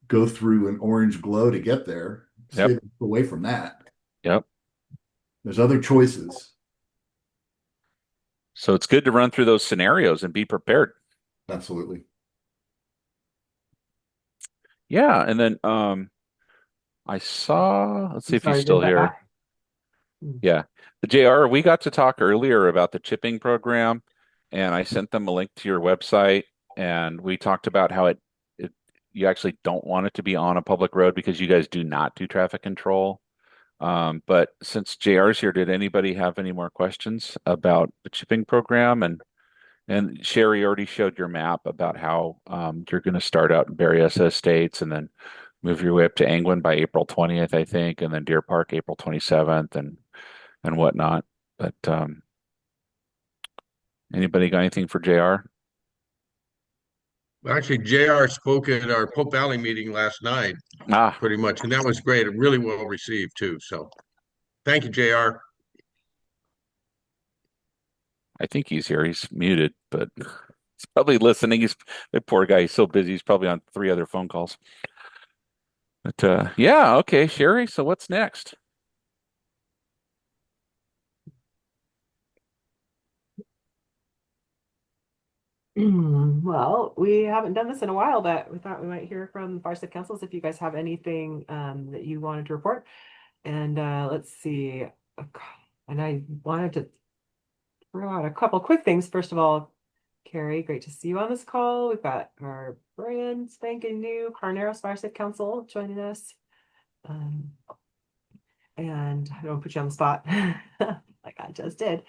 go through an orange glow to get there. Stay away from that. Yep. There's other choices. So it's good to run through those scenarios and be prepared. Absolutely. Yeah. And then I saw, let's see if he's still here. Yeah. The JR, we got to talk earlier about the chipping program, and I sent them a link to your website, and we talked about how you actually don't want it to be on a public road because you guys do not do traffic control. But since JR's here, did anybody have any more questions about the chipping program? And Sherry already showed your map about how you're going to start out in various estates and then move your way up to Angwin by April 20th, I think, and then Deer Park April 27th and whatnot. But anybody got anything for JR? Actually, JR spoke at our Pope Valley meeting last night, pretty much, and that was great. Really well received too. So, thank you, JR. I think he's here. He's muted, but he's probably listening. The poor guy. He's so busy. He's probably on 3 other phone calls. But yeah, okay, Sherry. So what's next? Well, we haven't done this in a while, but we thought we might hear from Fire Safe Councils if you guys have anything that you wanted to report. And let's see. And I wanted to throw out a couple quick things. First of all, Carrie, great to see you on this call. We've got our brand spanking new Carneros Fire Safe Council joining us. And I don't put you on the spot like I just did.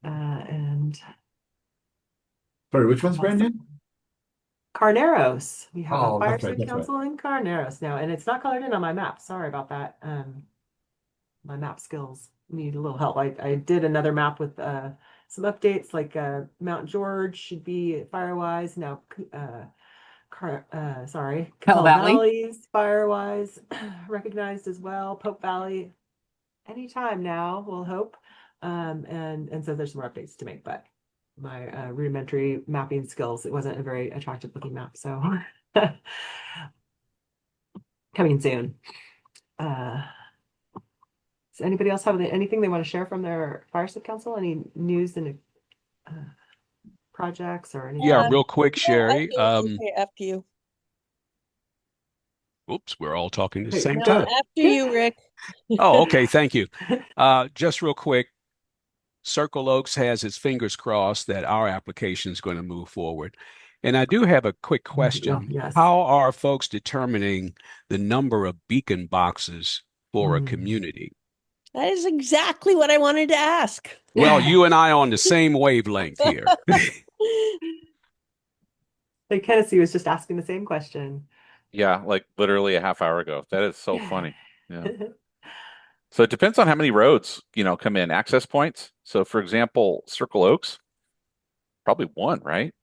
And Sorry, which one's brand new? Carneros. We have a Oh, Fire that's right, Safe that's right. Council in Carneros now, and it's not colored in on my map. Sorry about that. My map skills need a little help. I did another map with some updates, like Mount George should be Firewise now. Sorry, Cal Valley. Valley's Firewise recognized as well. Pope Valley, anytime now, we'll hope. And so there's some more updates to make, but my rudimentary mapping skills, it wasn't a very attractive looking map, so coming soon. Does anybody else have anything they want to share from their Fire Safe Council? Any news and projects or anything? Yeah, real quick, I Sherry. do okay, after you. Oops, we're all talking at the Hey, same No, time. after you, Rick. Oh, okay, thank you. Just real quick, Circle Oaks has its fingers crossed that our application is going to move forward. And I do have a quick question. Yes. How are folks determining the number of beacon boxes for a community? That is exactly what I wanted to ask. Well, you and I are on the same wavelength here. Like Tennessee was just asking the same question. Yeah, like literally a half hour ago. That is so funny. Yeah. So it depends on how many roads, come in, access points. So for example, Circle Oaks, probably one, right?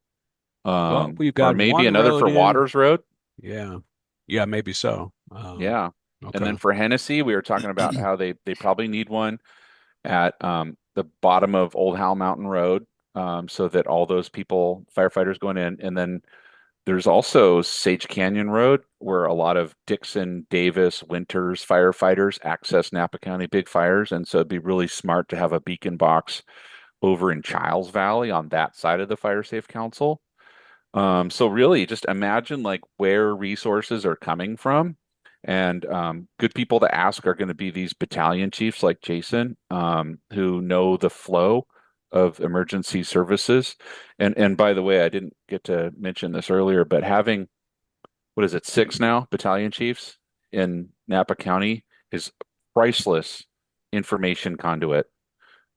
Well, we've Or got maybe one another road for in. Waters Road. Yeah. Yeah, maybe so. Yeah. And Okay. then for Hennessy, we were talking about how they probably need one at the bottom of Old Howell Mountain Road, so that all those people, firefighters going in. And then there's also Sage Canyon Road, where a lot of Dixon, Davis, Winters firefighters access Napa County big fires. And so it'd be really smart to have a beacon box over in Childs Valley on that side of the Fire Safe Council. So really just imagine like where resources are coming from. And good people to ask are going to be these battalion chiefs like Jason, who know the flow of emergency services. And by the way, I didn't get to mention this earlier, but having, what is it, 6 now battalion chiefs in Napa County is priceless information conduit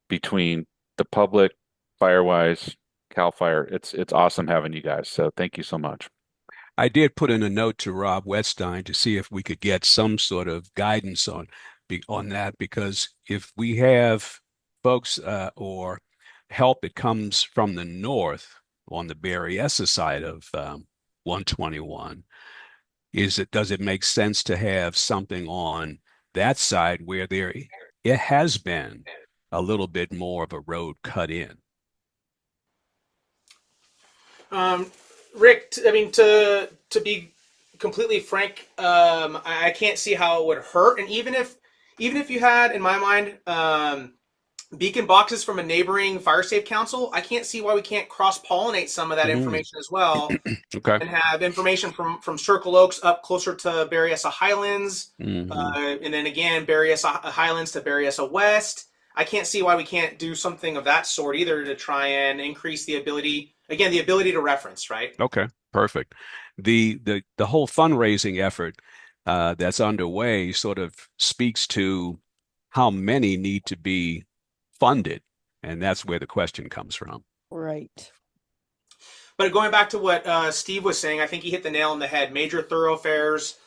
between the public, Firewise, Cal Fire. It's awesome having you guys. So thank you so much. I did put in a note to Rob Wetstein to see if we could get some sort of guidance on that, because if we have folks or help that comes from the north on the Berryessa side of 121, does it make sense to have something on that side where it has been a little bit more of a road cut in? Rick, to be completely frank, I can't see how it would hurt. And even if you had, in my mind, beacon boxes from a neighboring fire safe council, I can't see why we can't cross-pollinate some of that information as well. Okay. And have information from Circle Oaks up closer to Berryessa Highlands, and then again Berryessa Highlands to Berryessa West. I can't see why we can't do something of that sort either, to try and increase the ability to reference, right? Okay, perfect. The whole fundraising effort that's underway sort of speaks to how many need to be funded, and that's where the question comes from. Right. But going back to what Steve was saying, I think he hit the nail on the head. Major thoroughfares,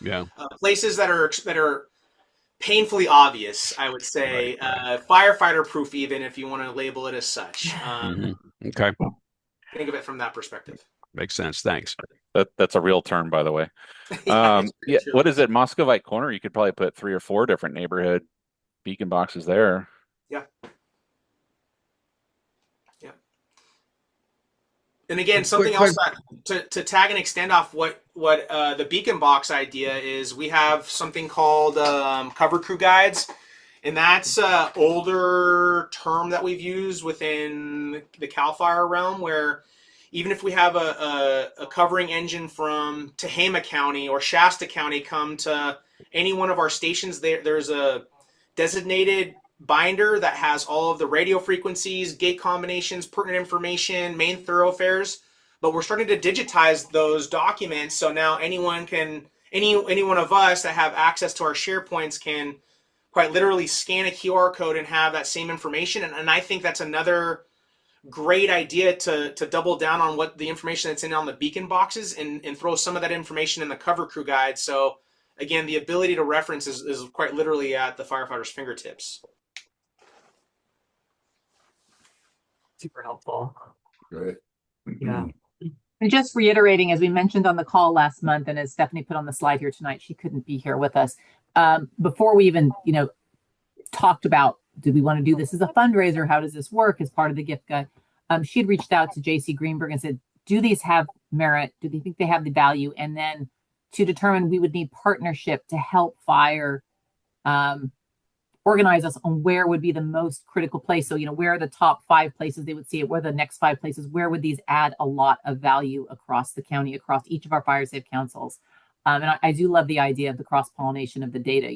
places that are painfully obvious, I would say, firefighter proof, even if you want to label it as such. Okay. Think of it from that perspective. Makes sense. Thanks. That's a real term, by the way. What is it? Muscovite Corner? You could probably put 3 or 4 different neighborhood beacon boxes there. Yeah. And again, A quick something else question. that to tag and extend off what the beacon box idea is, we have something called cover crew guides, and that's an older term that we've used within the Cal Fire realm, where even if we have a covering engine from Tehama County or Shasta County come to any one of our stations, there's a designated binder that has all of the radio frequencies, gate combinations, pertinent information, main thoroughfares. But we're starting to digitize those documents, so now any one of us that have access to our SharePoints can quite literally scan a QR code and have that same information. And I think that's another great idea to double down on what the information that's in on the beacon boxes and throw some of that information in the cover crew guide. So again, the ability to reference is quite literally at the firefighter's fingertips. Super helpful. Great. Yeah. And just reiterating, as we mentioned on the call last month, and as Stephanie put on the slide here tonight, she couldn't be here with us. Before we even, talked about, do we want to do this as a fundraiser? How does this work as part of the gift guide? She had reached out to JC Greenberg and said, do these have merit? Do they think they have the value? And then to determine, we would need partnership to help fire organize us on where would be the most critical place. So, where are the top 5 places they would see it? Where are the next 5 places? Where would these add a lot of value across the county, across each of our fire safe councils? And I do love the idea of the cross-pollination of the data.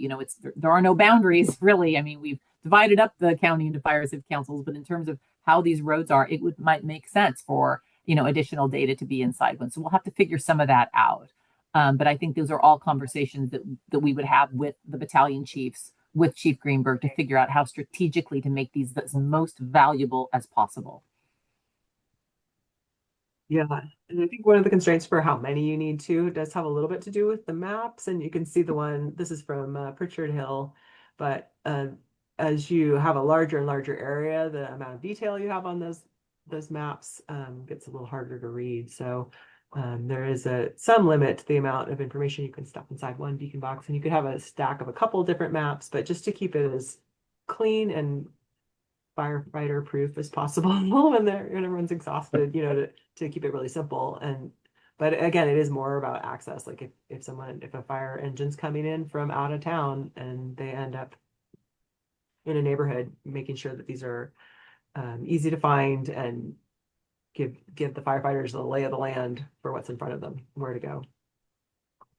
There are no boundaries, really. I mean, we've divided up the county into fire safe councils, but in terms of how these roads are, it might make sense for, additional data to be inside one. So we'll have to figure some of that out. But I think those are all conversations that we would have with the battalion chiefs, with Chief Greenberg, to figure out how strategically to make these as most valuable as possible. Yeah, and I think one of the constraints for how many you need to does have a little bit to do with the maps. And you can see the one, this is from Pritchard Hill, but as you have a larger and larger area, the amount of detail you have on those maps gets a little harder to read. So there is some limit to the amount of information you can stuff inside one beacon box, and you could have a stack of a couple different maps, but just to keep it as clean and firefighter proof as possible when everyone's exhausted, to keep it really simple. But again, it is more about access. Like if a fire engine's coming in from out of town and they end up in a neighborhood, making sure that these are easy to find and give the firefighters the lay of the land for what's in front of them, where to go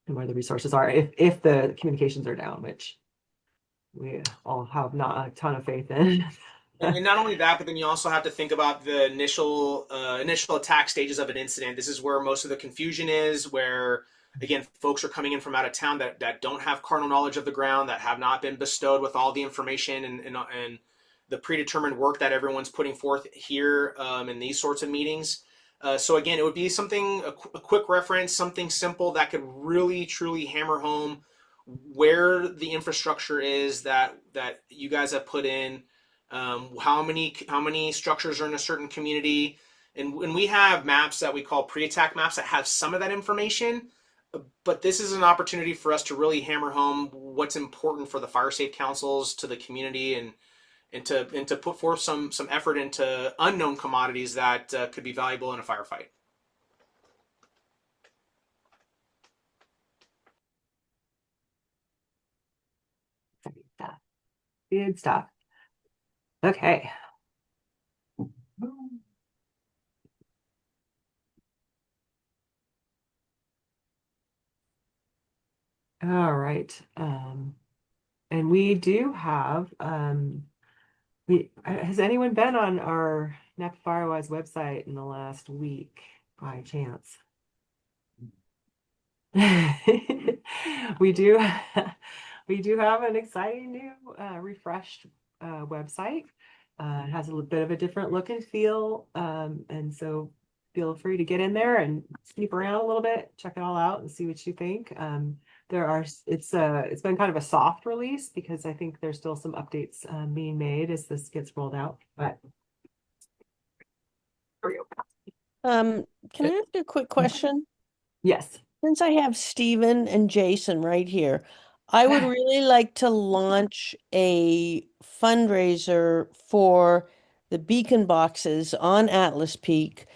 and where the resources are if the communications are down, which we all have not a ton of faith in. And not only that, but then you also have to think about the initial attack stages of an incident. This is where most of the confusion is, where, again, folks are coming in from out of town that don't have carnal knowledge of the ground, that have not been bestowed with all the information and the predetermined work that everyone's putting forth here in these sorts of meetings. So again, it would be a quick reference, something simple that could really, truly hammer home where the infrastructure is that you guys have put in. How many structures are in a certain community, and we have maps that we call pre-attack maps that have some of that information, but this is an opportunity for us to really hammer home what's important for the fire safe councils, to the community, and to put forth some effort into unknown commodities that could be valuable in a firefight. Good stuff. Okay. All right. And we do have, has anyone been on our Napa Firewise website in the last week by chance? We do have an exciting new refreshed website. It has a little bit of a different look and feel, and so feel free to get in there and snoop around a little bit, check it all out, and see what you think. It's been kind of a soft release because I think there's still some updates being made as this gets rolled out. But can I ask you a quick question? Yes. Since I have Stephen and Jason right here, I would really like to launch a fundraiser for the beacon boxes on Atlas Peak.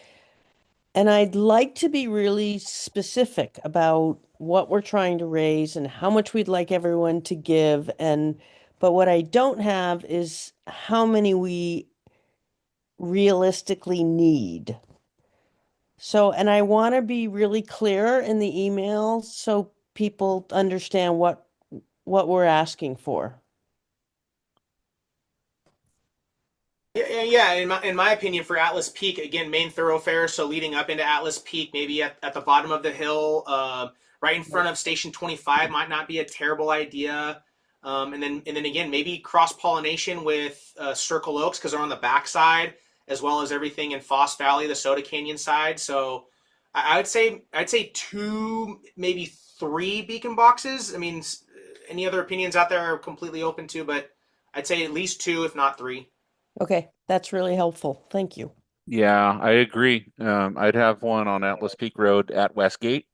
And I'd like to be really specific about what we're trying to raise and how much we'd like everyone to give. But what I don't have is how many we realistically need. So, and I want to be really clear in the email so people understand what we're asking for. Yeah. In my opinion, for Atlas Peak, again, main thoroughfare. So leading up into Atlas Peak, maybe at the bottom of the hill, right in front of Station 25, might not be a terrible idea. And then again, maybe cross pollination with Circle Oaks because they're on the backside, as well as everything in Foss Valley, the Soda Canyon side. So I'd say 2, maybe 3 beacon boxes. I mean, any other opinions out there are completely open to, but I'd say at least 2, if not 3. Okay, that's really helpful. Thank you. Yeah, I agree. I'd have one on Atlas Peak Road at Westgate,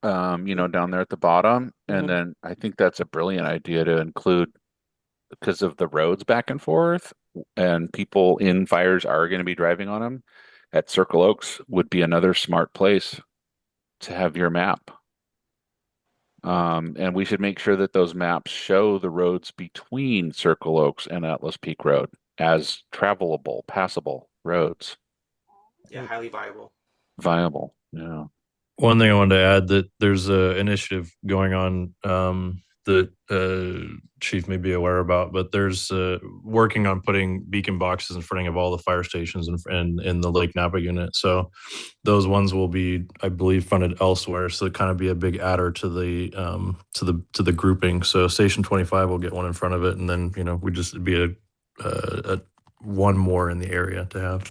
down there at the bottom. And then I think that's a brilliant idea to include because of the roads back and forth, and people in fires are going to be driving on them. At Circle Oaks would be another smart place to have your map. And we should make sure that those maps show the roads between Circle Oaks and Atlas Peak Road as travelable, passable roads. Yeah, highly viable. Viable. Yeah. One thing I wanted to add that there's an initiative going on that Chief may be aware about, but there's working on putting beacon boxes in front of all the fire stations and in the Lake Napa unit. So those ones will be, I believe, funded elsewhere. So it kind of be a big adder to the grouping. So Station 25 will get one in front of it, and then we just be a one more in the area to have.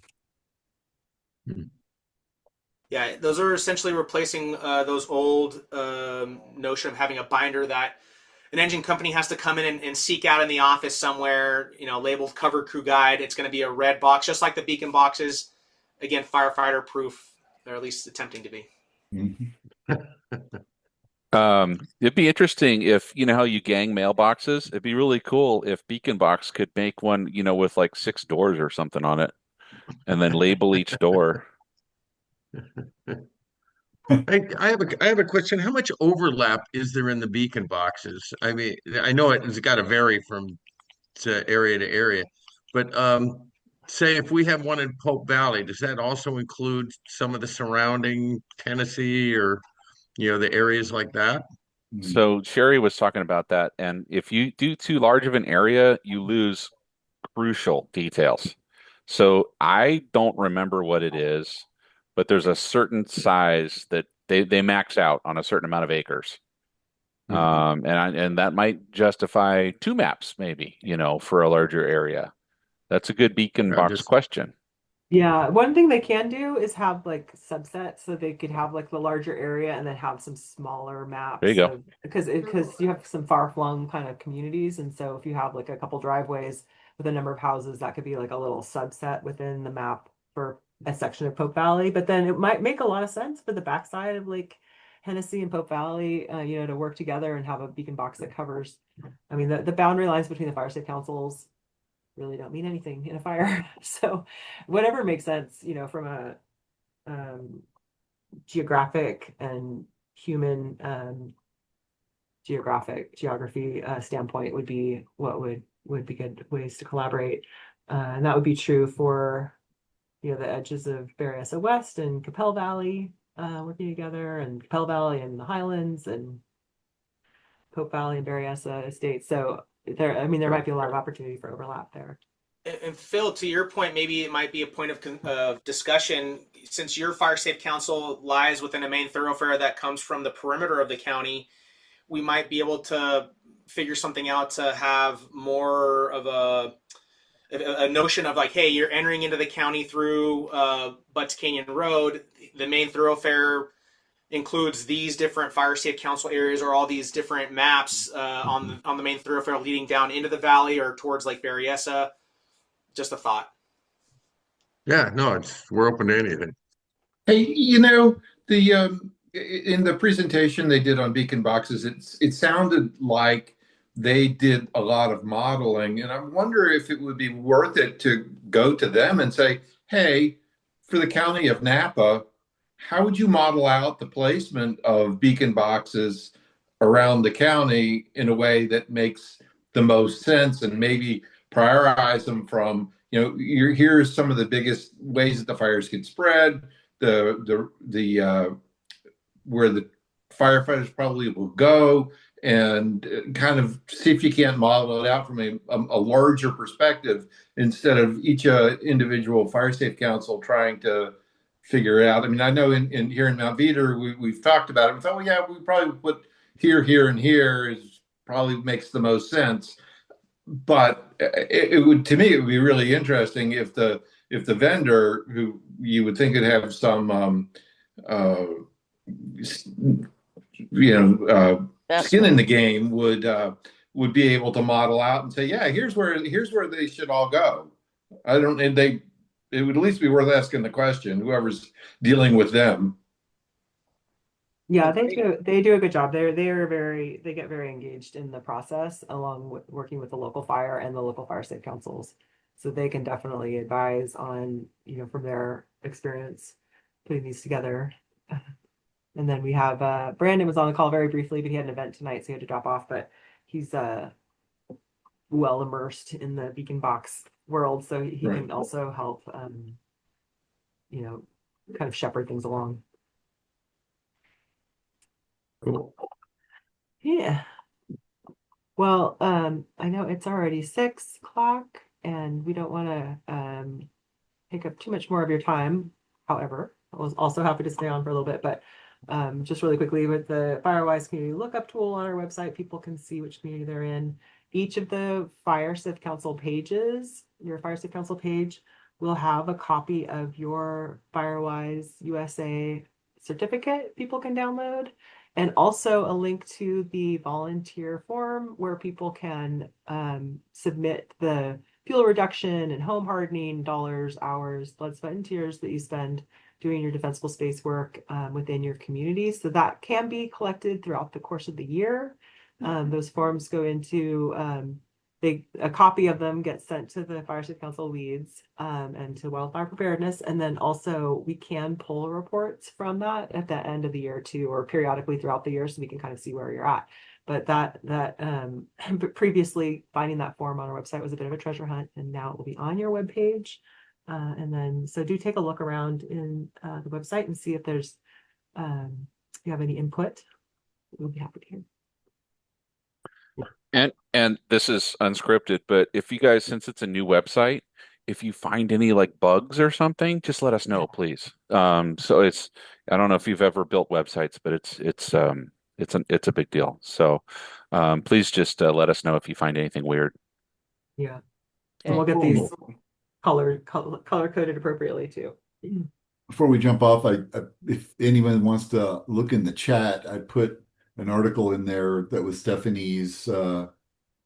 Yeah, those are essentially replacing those old notion of having a binder that an engine company has to come in and seek out in the office somewhere, labeled cover crew guide. It's going to be a red box, just like the beacon boxes. Again, firefighter proof, or at least attempting to be. It'd be interesting if, how you gang mailboxes. It'd be really cool if Beacon Box could make one, with like 6 doors or something on it, and then label each door. I have a question. How much overlap is there in the beacon boxes? I mean, I know it's got to vary from area to area, but say if we have one in Pope Valley, does that also include some of the surrounding Tennessee or the areas like that? So Sherry was talking about that, and if you do too large of an area, you lose crucial details. So I don't remember what it is, but there's a certain size that they max out on a certain amount of acres. And that might justify 2 maps maybe, for a larger area. That's a good beacon box question. Yeah, one thing they can do is have like subsets, so they could have like the larger area and then have some smaller maps. There you go. Because you have some far-flung kind of communities, and so if you have like a couple driveways with a number of houses, that could be like a little subset within the map for a section of Pope Valley. But then it might make a lot of sense for the backside of like Hennessy and Pope Valley, to work together and have a beacon box that covers. I mean, the boundary lines between the fire safe councils really don't mean anything in a fire. So whatever makes sense, from a geographic and human geography standpoint would be what would be good ways to collaborate. And that would be true for, the edges of Berryessa West and Capel Valley working together, and Capel Valley and the Highlands and Pope Valley and Berryessa Estates. So there might be a lot of opportunity for overlap there. And Phil, to your point, maybe it might be a point of discussion, since your fire safe council lies within a main thoroughfare that comes from the perimeter of the county. We might be able to figure something out to have more of a notion of like, hey, you're entering into the county through Butts Canyon Road. The main thoroughfare includes these different fire safe council areas, or all these different maps on the main thoroughfare leading down into the valley or towards Lake Berryessa. Just a thought. Yeah, no, we're open to anything. Hey, the in the presentation they did on beacon boxes, it sounded like they did a lot of modeling, and I wonder if it would be worth it to go to them and say, hey, for the county of Napa, how would you model out the placement of beacon boxes around the county in a way that makes the most sense, and maybe prioritize them from, here's some of the biggest ways that the fires can spread, the where the firefighters probably will go, and kind of see if you can't model it out from a larger perspective, instead of each individual fire safe council trying to figure it out. I mean, I know in here in Mount Veeder, we've talked about it. We thought, well, yeah, we probably put here, and here is probably makes the most sense. But it would, to me, it would be really interesting if the vendor, who you would think would have some skin in the game, would be able to model out and say, yeah, here's where they should all go. It would at least be worth asking the question, whoever's dealing with them. Yeah, they do a good job. They get very engaged in the process, along with working with the local fire and the local fire safe councils. So they can definitely advise on, from their experience putting these together. And then we have Brandon was on the call very briefly, but he had an event tonight, so he had to drop off. But he's well immersed in the beacon box world, so he can also help, kind of shepherd things along. Cool. Yeah. Well, I know it's already 6 o'clock, and we don't want to take up too much more of your time. However, I was also happy to stay on for a little bit, but just really quickly, with the Firewise community lookup tool on our website, people can see which community they're in. Each of the Fire Safe Council pages, your Fire Safe Council page, will have a copy of your Firewise USA certificate people can download, and also a link to the volunteer form where people can submit the fuel reduction and home hardening dollars, hours, blood, sweat, and tears that you spend doing your defensible space work within your community. So that can be collected throughout the course of the year. Those forms go into, a copy of them gets sent to the Fire Safe Council leads and to Wildfire Preparedness. And then also we can pull reports from that at the end of the year too, or periodically throughout the year, so we can kind of see where you're at. But but previously finding that form on our website was a bit of a treasure hunt, and now it will be on your webpage. And then, so do take a look around in the website and see if there's, if you have any input. We'll be happy to hear. And this is unscripted, but if you guys, since it's a new website, if you find any like bugs or something, just let us know, please. So I don't know if you've ever built websites, but it's a big deal. So please just let us know if you find anything weird. Yeah, and we'll get these color coded appropriately too. Before we jump off, if anyone wants to look in the chat, I put an article in there that was Stephanie's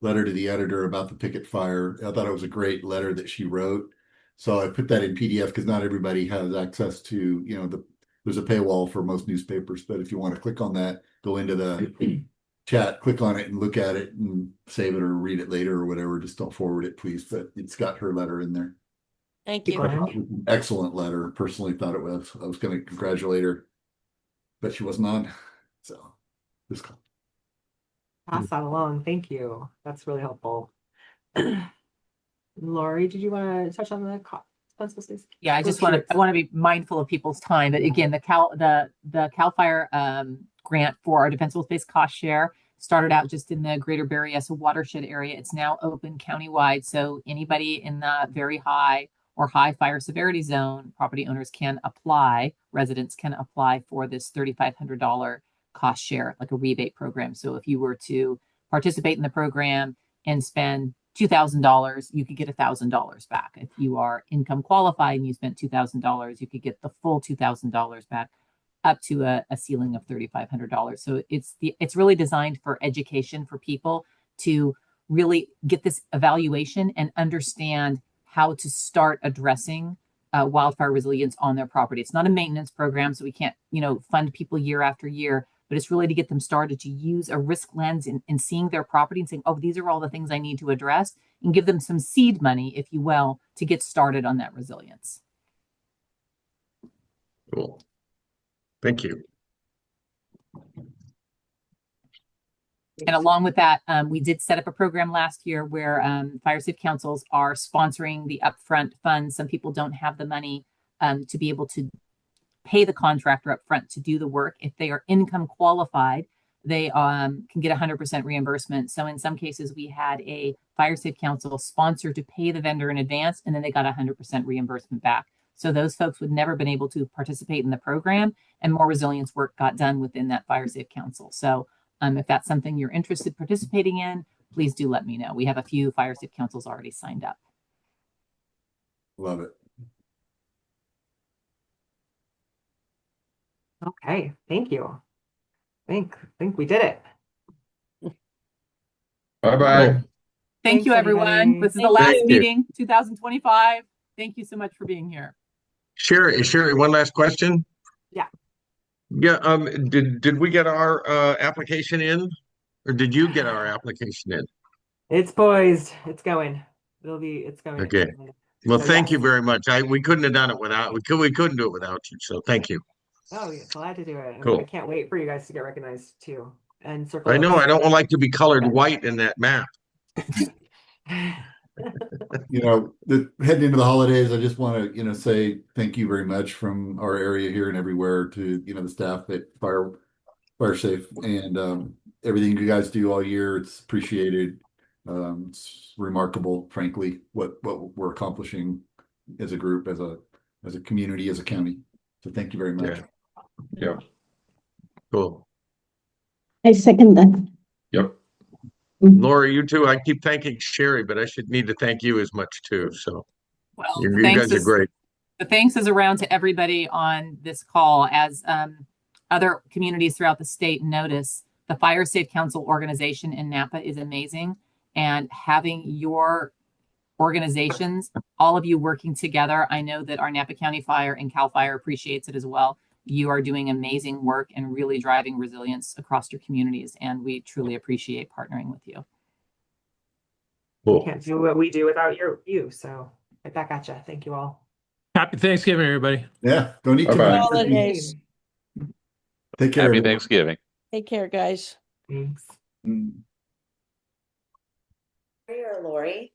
letter to the editor about the picket fire. I thought it was a great letter that she wrote. So I put that in PDF because not everybody has access to, there's a paywall for most newspapers, but if you want to click on that, go into the chat, click on it and look at it and save it or read it later or whatever. Just don't forward it, please. But it's got her letter in there. Thank you. Excellent letter. Personally thought it was. I was going to congratulate her, but she wasn't on. So just call. Pass that along. Thank you. That's really helpful. Lori, did you want to touch on the defensible space? Yeah, I want to be mindful of people's time. But again, the Cal Fire grant for our defensible space cost share started out just in the greater Berryessa watershed area. It's now open countywide, so anybody in the very high or high fire severity zone, property owners can apply, residents can apply for this $3,500 cost share, like a rebate program. So if you were to participate in the program and spend $2,000, you could get $1,000 back. If you are income qualified and you spent $2,000, you could get the full $2,000 back, up to a ceiling of $3,500. So it's really designed for education for people to really get this evaluation and understand how to start addressing wildfire resilience on their property. It's not a maintenance program, so we can't, fund people year after year, but it's really to get them started to use a risk lens in seeing their property and saying, oh, these are all the things I need to address, and give them some seed money, if you will, to get started on that resilience. Cool. Thank you. And along with that, we did set up a program last year where fire safe councils are sponsoring the upfront funds. Some people don't have the money to be able to pay the contractor upfront to do the work. If they are income qualified, they can get 100% reimbursement. So in some cases, we had a fire safe council sponsor to pay the vendor in advance, and then they got 100% reimbursement back. So those folks would never been able to participate in the program, and more resilience work got done within that fire safe council. So if that's something you're interested in participating in, please do let me know. We have a few fire safe councils already signed up. Love it. Okay, thank you. I think we did it. Bye-bye. Thank you, everyone. everybody. This is the last meeting, 2025. Thank you so much for being here. Sherry, one last question. Yeah. Yeah. Did we get our application in, or did you get our application in? It's poised. It's going. It's going. Okay. Well, So, thank yes. you very much. We couldn't have done it without we couldn't do it without you. So thank you. Oh, yeah, glad to do it. And Cool. I can't wait for you guys to get recognized too. And circle. I know us. I don't like to be colored white in that map. You know, heading into the holidays, I just want to, say thank you very much from our area here and everywhere to, the staff at Fire Safe and everything you guys do all year. It's appreciated. It's remarkable, frankly, what we're accomplishing as a group, as a community, as a county. So thank you very much. Yeah. Cool. I second that. Yep. Laura, you too. I keep thanking Sherry, but I should need to thank you as much too. So well, you guys are great. The thanks is around to everybody on this call. As other communities throughout the state notice, the Fire Safe Council organization in Napa is amazing. And having your organizations, all of you working together, I know that our Napa County Fire and CAL FIRE appreciates it as well. You are doing amazing work and really driving resilience across your communities. And we truly appreciate partnering with you. We can't do what we do without you. So right back at you. Thank you all. Happy Thanksgiving, everybody. Yeah. Don't eat too Happy much. holidays. Take care. Happy everyone. Thanksgiving. Take care, guys. Thanks. Mm. Lori.